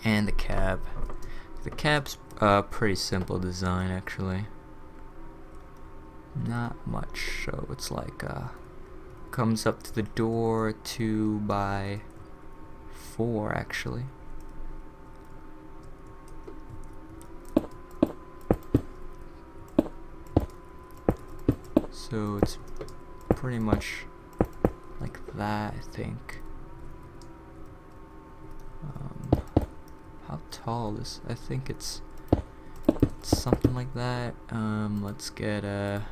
And the cab's a pretty simple design actually. Not much. So it's like comes up to the door 2 by 4 actually. So it's pretty much like that, I think. How tall is? I think it's something like that. Let's get a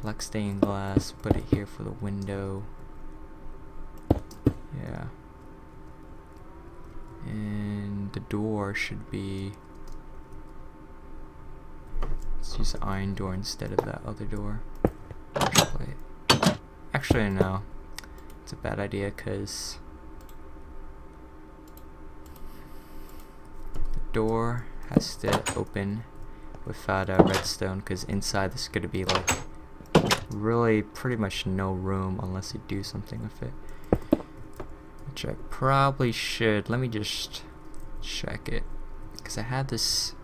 black stained glass. Put it here for the window. Yeah. And the door should be. Let's use the iron door instead of that other door. Actually, no. It's a bad idea because the door has to open without a redstone, because inside there's going to be like really pretty much no room unless you do something with it. Which I probably should. Let me just check it, because I have this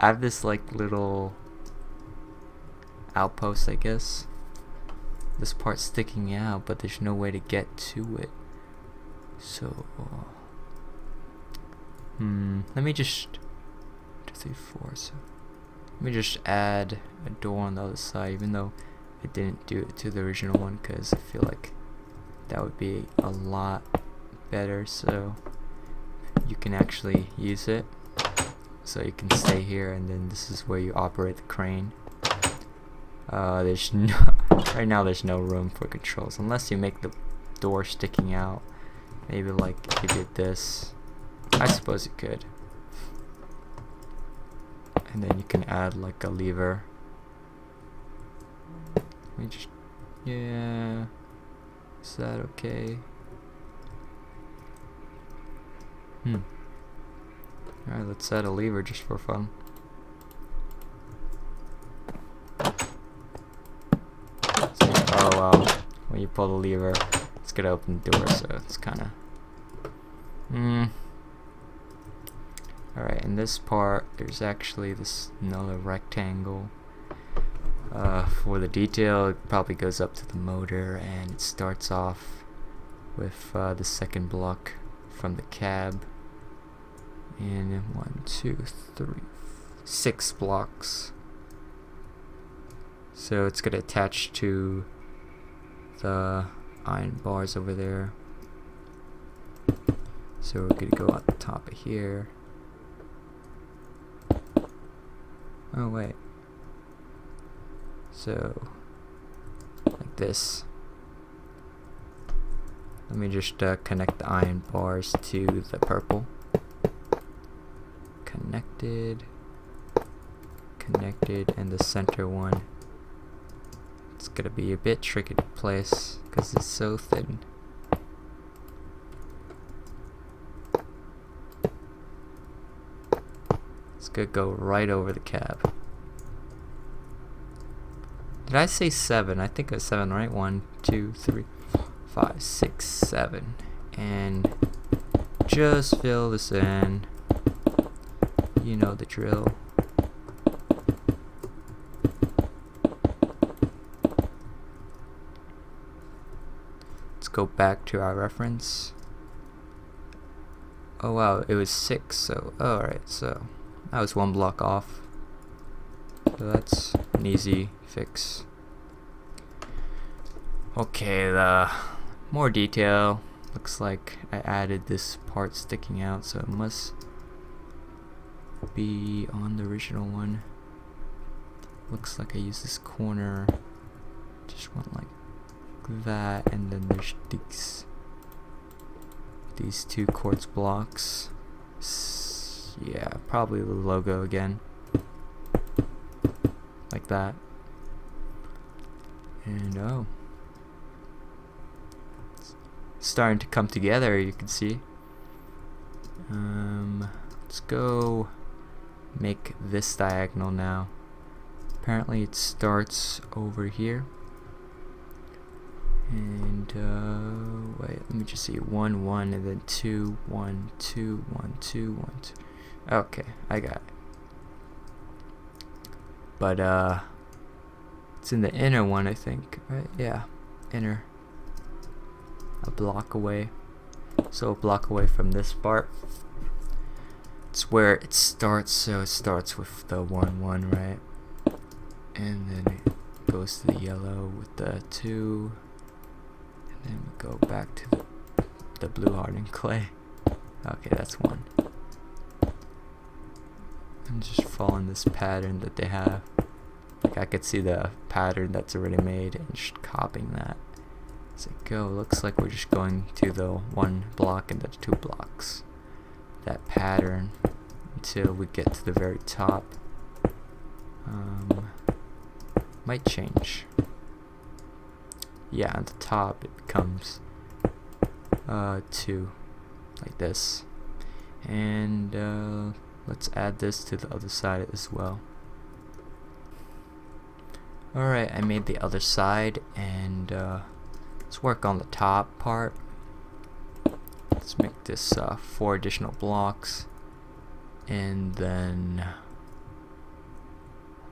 I have this like little outpost, I guess. This part's sticking out, but there's no way to get to it. So let me just 2, 3, 4. So let me just add a door on the other side, even though I didn't do it to the original one, because I feel like that would be a lot better. So you can actually use it. So you can stay here, and then this is where you operate the crane. There's no right now. There's no room for controls unless you make the door sticking out. Maybe like if you did this, I suppose you could. And then you can add like a lever. Let me just, yeah. Is that okay? Alright, let's add a lever just for fun. So, oh wow, when you pull the lever, it's gonna open the door, so it's kinda Alright, in this part, there's actually this another rectangle. For the detail, it probably goes up to the motor, and it starts off with the second block from the cab. And then 1, 2, 3, 6 blocks. So it's gonna attach to the iron bars over there. So we're gonna go at the top of here. Oh wait. So like this. Let me just connect the iron bars to the purple. Connected, and the center one, it's gonna be a bit tricky to place because it's so thin. It's gonna go right over the cab. Did I say 7? I think it was 7, right? 1, 2, 3, 4, 5, 6, 7. And just fill this in. You know the drill. Let's go back to our reference. Oh wow, it was 6, so alright, so that was 1 block off. So that's an easy fix. Okay, the more detail. Looks like I added this part sticking out, so it must be on the original one. Looks like I used this corner. Just went like that, and then there's these 2 quartz blocks. Yeah, probably the logo again. Like that. And oh, it's starting to come together, you can see. Let's go make this diagonal now. Apparently it starts over here. And wait, let me just see. 1, 1, and then 2, 1, 2, 1, 2, 1, 2. Okay, I got it. But it's in the inner one, I think, right? Yeah, inner. A block away. So a block away from this part. It's where it starts, so it starts with the 1, 1, right? And then it goes to the yellow with the 2. And then we go back to the blue hardened clay. Okay, that's 1. And just following this pattern that they have. Like I could see the pattern that's already made and just copying that. As it go, looks like we're just going to the 1 block and the 2 blocks. That pattern until we get to the very top. Might change. Yeah, at the top it becomes 2 like this. And let's add this to the other side as well. Alright, I made the other side, and let's work on the top part. Let's make this 4 additional blocks, and then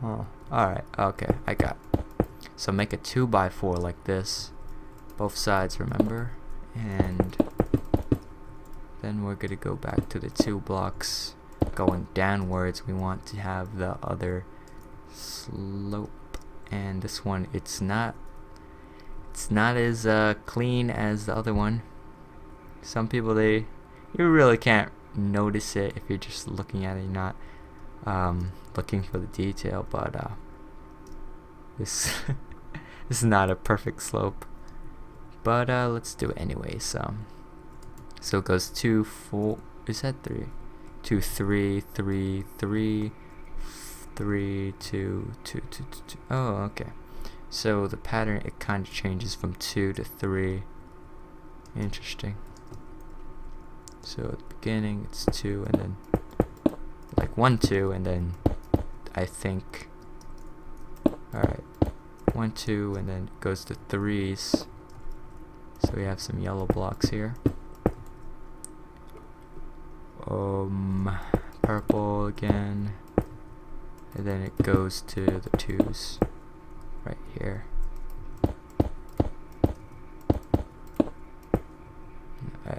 alright, okay, I got it. So make a 2x4 like this, both sides, remember, and then we're gonna go back to the 2 blocks going downwards. We want to have the other slope, and this one it's not as clean as the other one. Some people, you really can't notice it if you're just looking at it, you're not looking for the detail, but this this is not a perfect slope, but let's do it anyway. So it goes 2, 4, is that 3? 2, 3, 3, 3, 3, 2, 2, 2, 2, 2. Oh, okay. So the pattern, it kind of changes from 2 to 3. Interesting. So at the beginning it's 2, and then like 1, 2, and then I think, alright, 1, 2, and then it goes to 3s. So we have some yellow blocks here. Purple again, and then it goes to the 2s right here.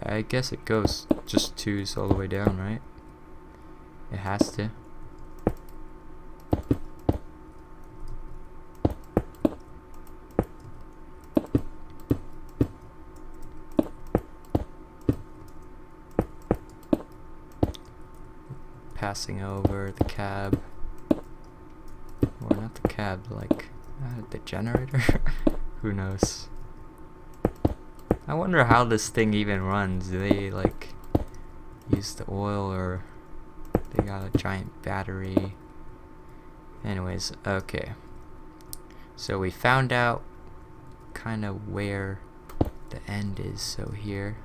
I guess it goes just 2s all the way down, right? It has to. Passing over the cab, or not the cab, like the generator. Who knows? I wonder how this thing even runs. Do they like use the oil, or they got a giant battery? Anyways, okay. So we found out kind of where the end is. So here,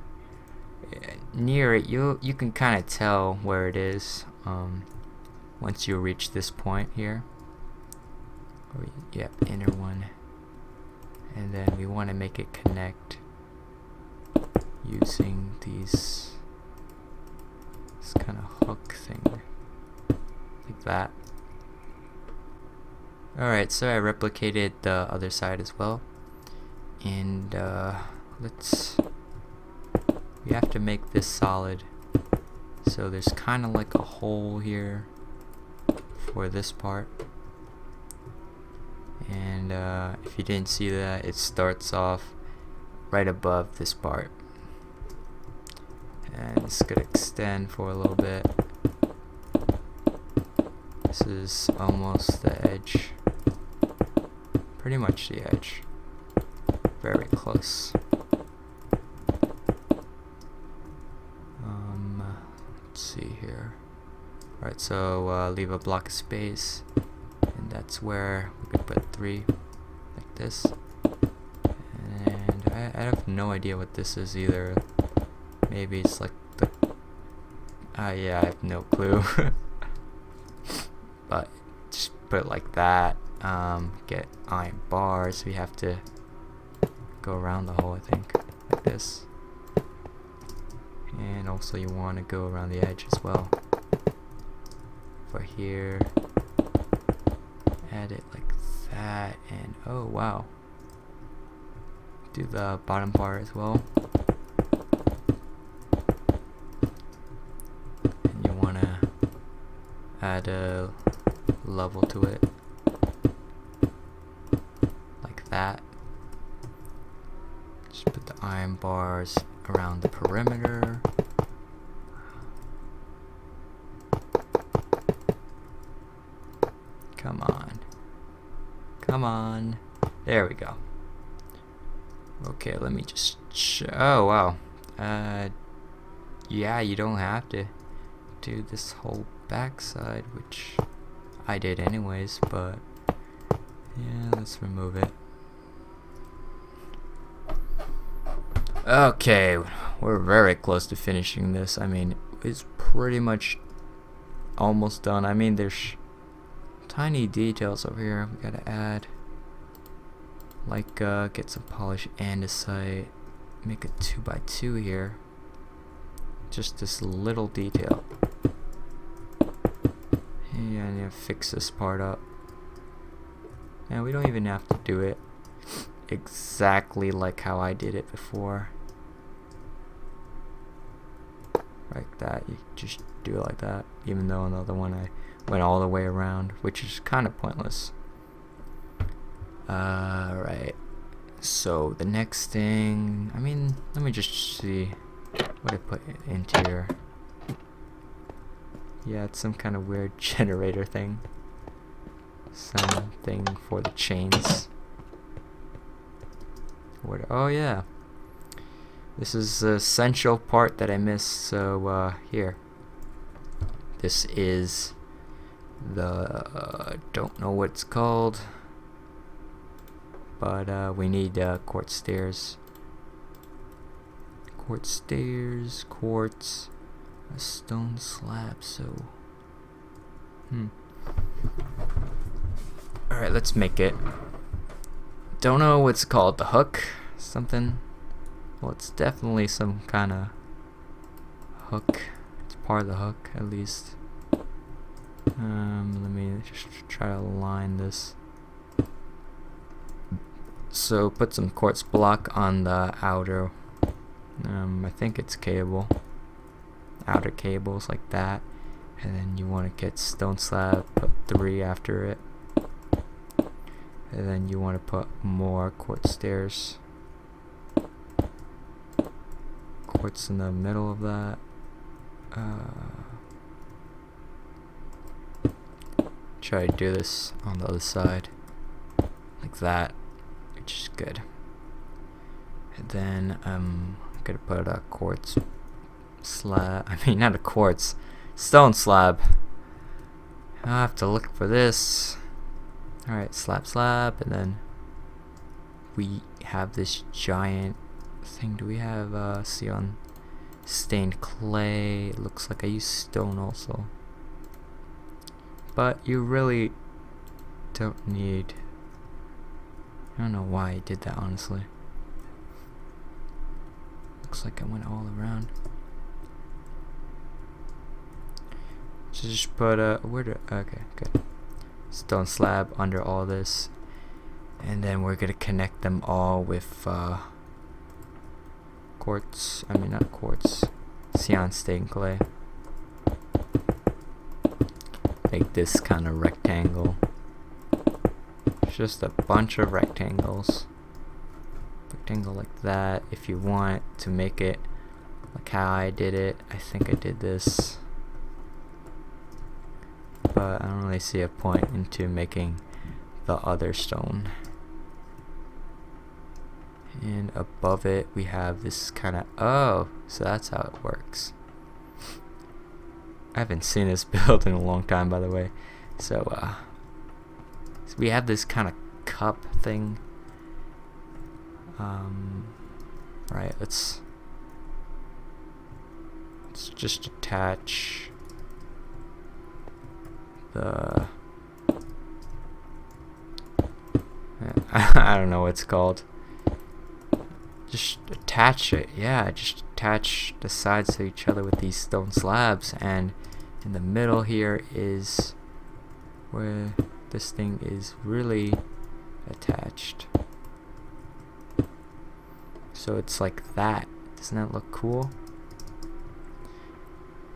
near it, you can kind of tell where it is once you reach this point here. Oh, yep, inner one. And then we want to make it connect using this kind of hook thing, like that. Alright, so I replicated the other side as well, and we have to make this solid, so there's kind of like a hole here for this part, and if you didn't see that, it starts off right above this part, and it's gonna extend for a little bit. This is almost the edge, pretty much the edge, very close. Let's see here. Alright, so leave a block of space, and that's where we could put 3, like this. And I have no idea what this is either. Maybe it's like the yeah, I have no clue. But just put it like that. Get iron bars. We have to go around the hole, I think, like this. And also you want to go around the edge as well. For here, add it like that, and oh wow, do the bottom part as well. And you want to add a level to it, like that. Just put the iron bars around the perimeter. Come on. Come on. There we go. Okay, let me just oh wow. Yeah, you don't have to do this whole backside, which I did anyways, but yeah, let's remove it. Okay, we're very close to finishing this. I mean, it's pretty much almost done. I mean, there's tiny details over here we gotta add, like get some polish andesite, make a 2x2 here, just this little detail. Yeah, I need to fix this part up, and we don't even have to do it exactly like how I did it before, like that. You just do it like that, even though another one I went all the way around, which is kind of pointless. Right, so the next thing, I mean, let me just see what I put into here. Yeah, it's some kind of weird generator thing, something for the chains. What? Oh yeah, this is the essential part that I missed. So here, this is the don't know what it's called, but we need quartz stairs, quartz, a stone slab. So alright, let's make it. Don't know what's called, the hook something. Well, it's definitely some kind of hook. It's part of the hook, at least. Let me just try to align this. So put some quartz block on the outer, I think it's cable, outer cables, like that. And then you want to get stone slab, put 3 after it. And then you want to put more quartz stairs, quartz in the middle of that. Try to do this on the other side, like that, which is good. And then I'm gonna put a quartz slab, I mean not a quartz, stone slab. I have to look for this. Alright, slab, and then we have this giant thing do we have? Cyan stained clay. It looks like I used stone also. But you really don't need. I don't know why I did that, honestly. Looks like I went all around. Just put a okay, good. Stone slab under all this, and then we're gonna connect them all with quartz. I mean, not quartz. Cyan stained clay. Make this kind of rectangle. Just a bunch of rectangles. Rectangle like that. If you want to make it like how I did it, I think I did this, but I don't really see a point into making the other stone. And above it we have this kind of, oh, so that's how it works. I haven't seen this build in a long time, by the way. So we have this kind of cup thing. Right, let's just attach the I don't know what it's called. Just attach it. Yeah, just attach the sides to each other with these stone slabs, and in the middle here is where this thing is really attached. So it's like that. Doesn't that look cool?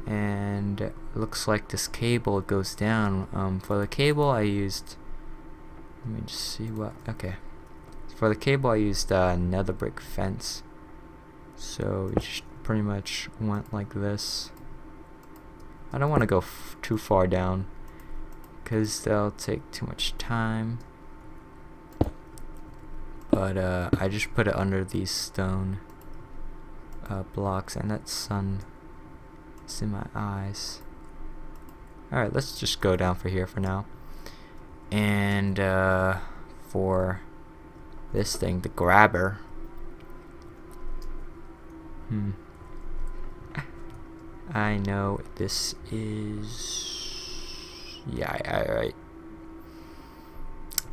And it looks like this cable goes down. For the cable I used, let me just see what, okay. For the cable I used nether brick fence. So it just pretty much went like this. I don't want to go too far down, because they'll take too much time. But I just put it under these stone blocks, and that sun is in my eyes. Alright, let's just go down for here for now. And for this thing, the grabber. I know this is, yeah, right.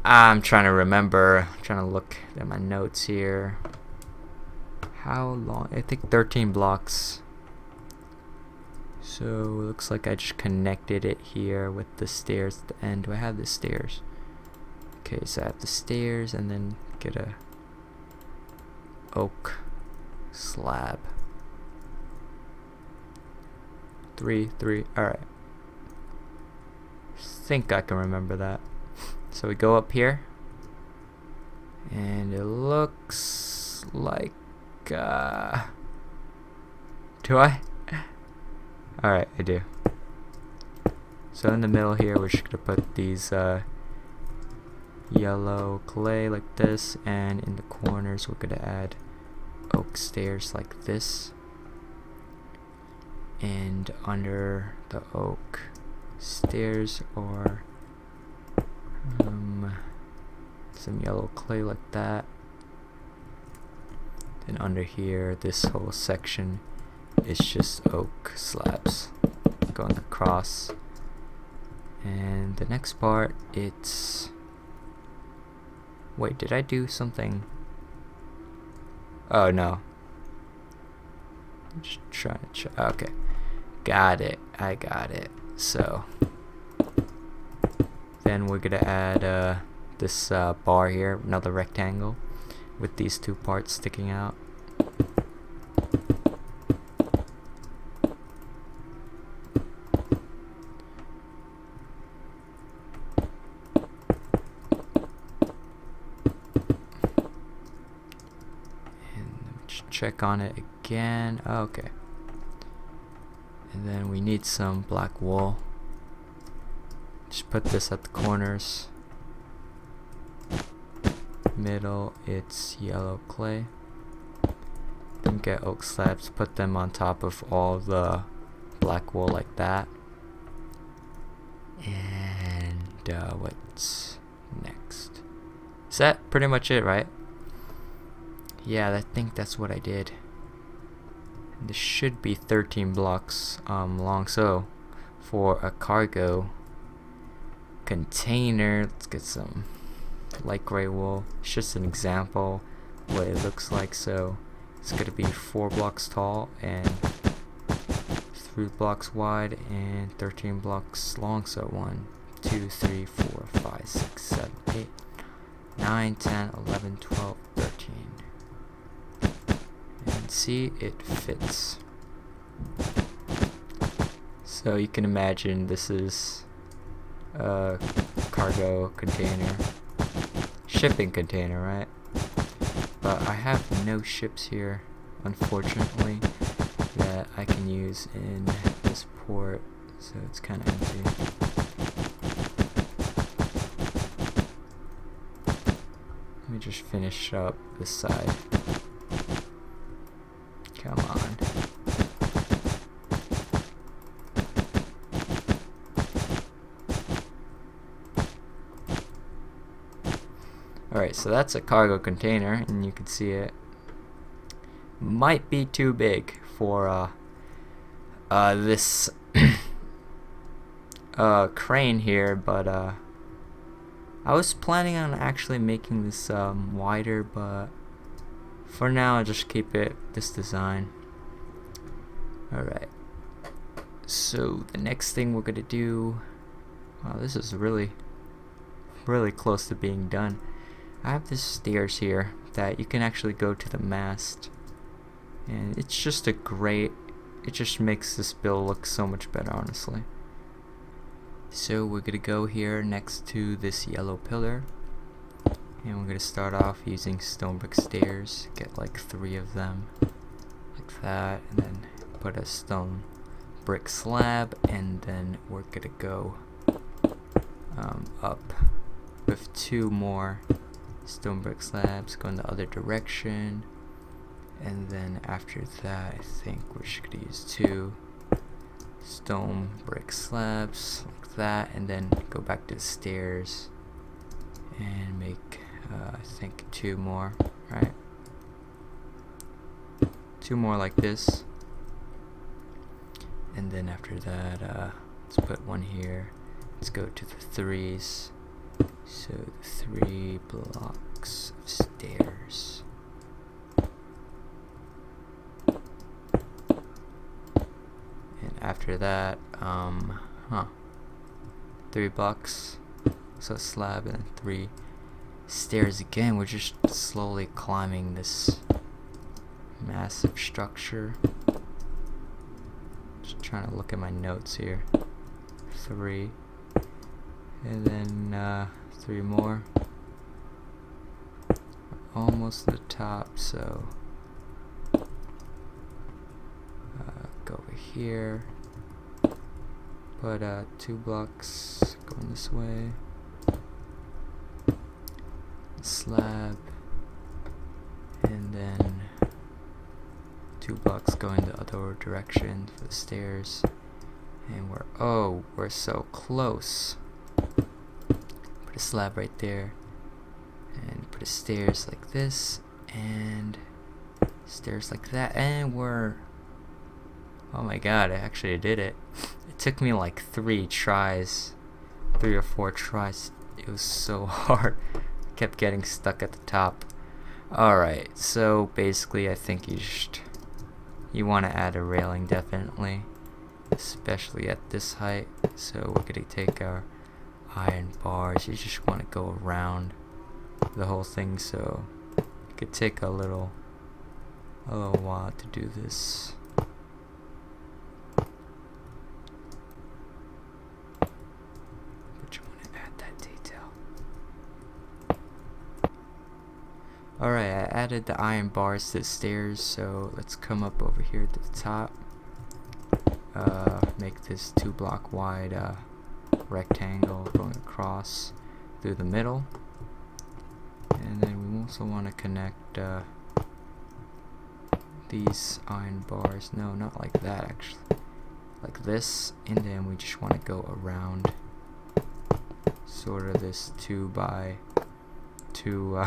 I'm trying to remember. I'm trying to look at my notes here. How long? I think 13 blocks. So it looks like I just connected it here with the stairs at the end. Do I have the stairs? Okay, so I have the stairs, and then get a oak slab. Three. Alright. Think I can remember that. So we go up here, and it looks like do I? Alright, I do. So in the middle here we're just gonna put these yellow clay like this, and in the corners we're gonna add oak stairs like this, and under the oak stairs are some yellow clay like that. Then under here, this whole section is just oak slabs going across. And the next part, it's, wait, did I do something? Oh no, just trying to check. Okay, got it, I got it. So then we're gonna add this bar here, another rectangle with these two parts sticking out. And just check on it again. Okay. And then we need some black wool. Just put this at the corners. Middle, it's yellow clay. Then get oak slabs, put them on top of all the black wool like that. And what's next? Is that pretty much it, right? Yeah, I think that's what I did. This should be 13 blocks long. So for a cargo container, let's get some light gray wool. It's just an example what it looks like. So it's gonna be 4 blocks tall and 3 blocks wide and 13 blocks long. So 1, 2, 3, 4, 5, 6, 7, 8, 9, 10, 11, 12, 13. And see, it fits. So you can imagine this is a cargo container, shipping container, right? But I have no ships here, unfortunately, that I can use in this port, so it's kind of empty. Let me just finish up this side. Come on. Alright, so that's a cargo container, and you can see it might be too big for this crane here, but I was planning on actually making this wider, but for now I'll just keep it this design. Alright, so the next thing we're gonna do, wow, this is really close to being done. I have this stairs here that you can actually go to the mast, and it's just it just makes this build look so much better, honestly. So we're gonna go here next to this yellow pillar, and we're gonna start off using stone brick stairs. Get like 3 of them like that, and then put a stone brick slab, and then we're gonna go up with 2 more stone brick slabs, go in the other direction, and then after that I think we're just gonna use 2 stone brick slabs like that, and then go back to the stairs and make I think 2 more, right? 2 more like this, and then after that let's put 1 here. Let's go to the 3s. So 3 blocks of stairs. And after that, 3 blocks, so slab, and then 3 stairs again. We're just slowly climbing this massive structure. Just trying to look at my notes here. 3. And then 3 more. Almost to the top, so go over here. Put 2 blocks going this way. Slab. And then 2 blocks going the other direction for the stairs. And we're so close. Put a slab right there, and put a stairs like this, and stairs like that, and we're, oh my god, I actually did it. It took me like 3 or 4 tries. It was so hard. I kept getting stuck at the top. Alright, so basically I think you want to add a railing, definitely, especially at this height. So we're gonna take our iron bars. You just want to go around the whole thing, so it could take a little while to do this. But you want to add that detail. Alright, I added the iron bars to the stairs, so let's come up over here to the top. Make this 2 block wide rectangle going across through the middle, and then we also want to connect these iron bars, no, not like that actually, like this, and then we just want to go around sort of this 2 by 2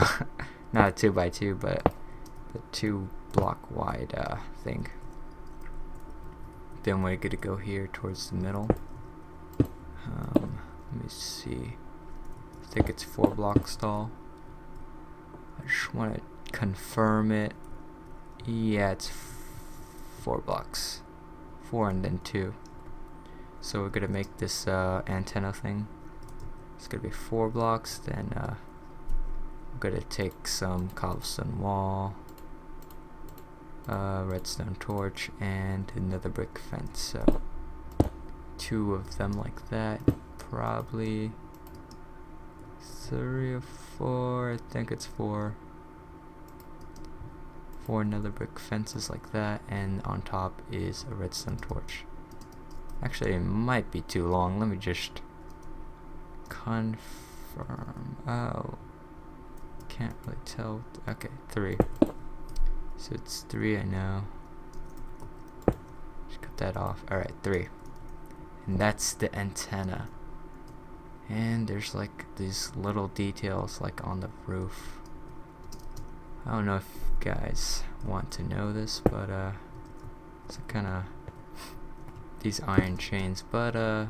not a 2 by 2, but the 2 block wide thing. Then we're gonna go here towards the middle. Let me see. I think it's 4 block stall. I just want to confirm it. Yeah, it's 4 blocks. 4 and then 2. So we're gonna make this antenna thing. It's gonna be 4 blocks. Then we're gonna take some cobblestone wall, redstone torch, and another brick fence. So 2 of them like that. Probably 3 or 4. I think it's 4. 4 another brick fences like that, and on top is a redstone torch. Actually, it might be too long. Let me just confirm. Oh, can't really tell. Okay, 3. So it's 3, I know. Just cut that off. Alright, 3. And that's the antenna. And there's like these little details like on the roof. I don't know if you guys want to know this, but it's kind of these iron chains, but I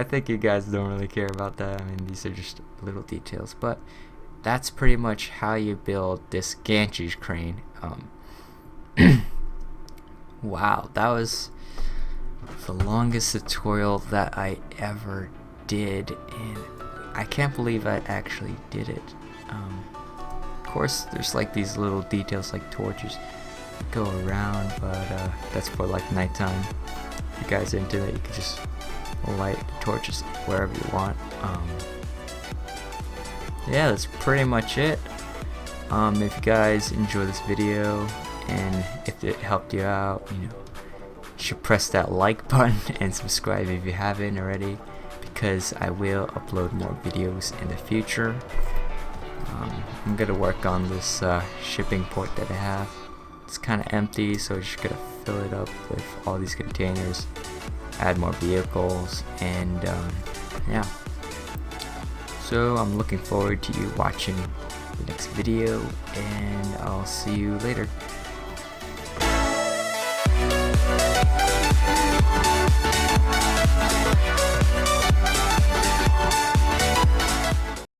think you guys don't really care about that. I mean, these are just little details, but that's pretty much how you build this gantry crane. Wow, that was the longest tutorial that I ever did, and I can't believe I actually did it. Of course, there's like these little details like torches go around, but that's for like nighttime. If you guys are into that, you can just light the torches wherever you want. Yeah, that's pretty much it. If you guys enjoy this video and if it helped you out, you should press that like button and subscribe if you haven't already, because I will upload more videos in the future. I'm gonna work on this shipping port that I have. It's kind of empty, so I'm just gonna fill it up with all these containers, add more vehicles, and yeah. So I'm looking forward to you watching the next video, and I'll see you later.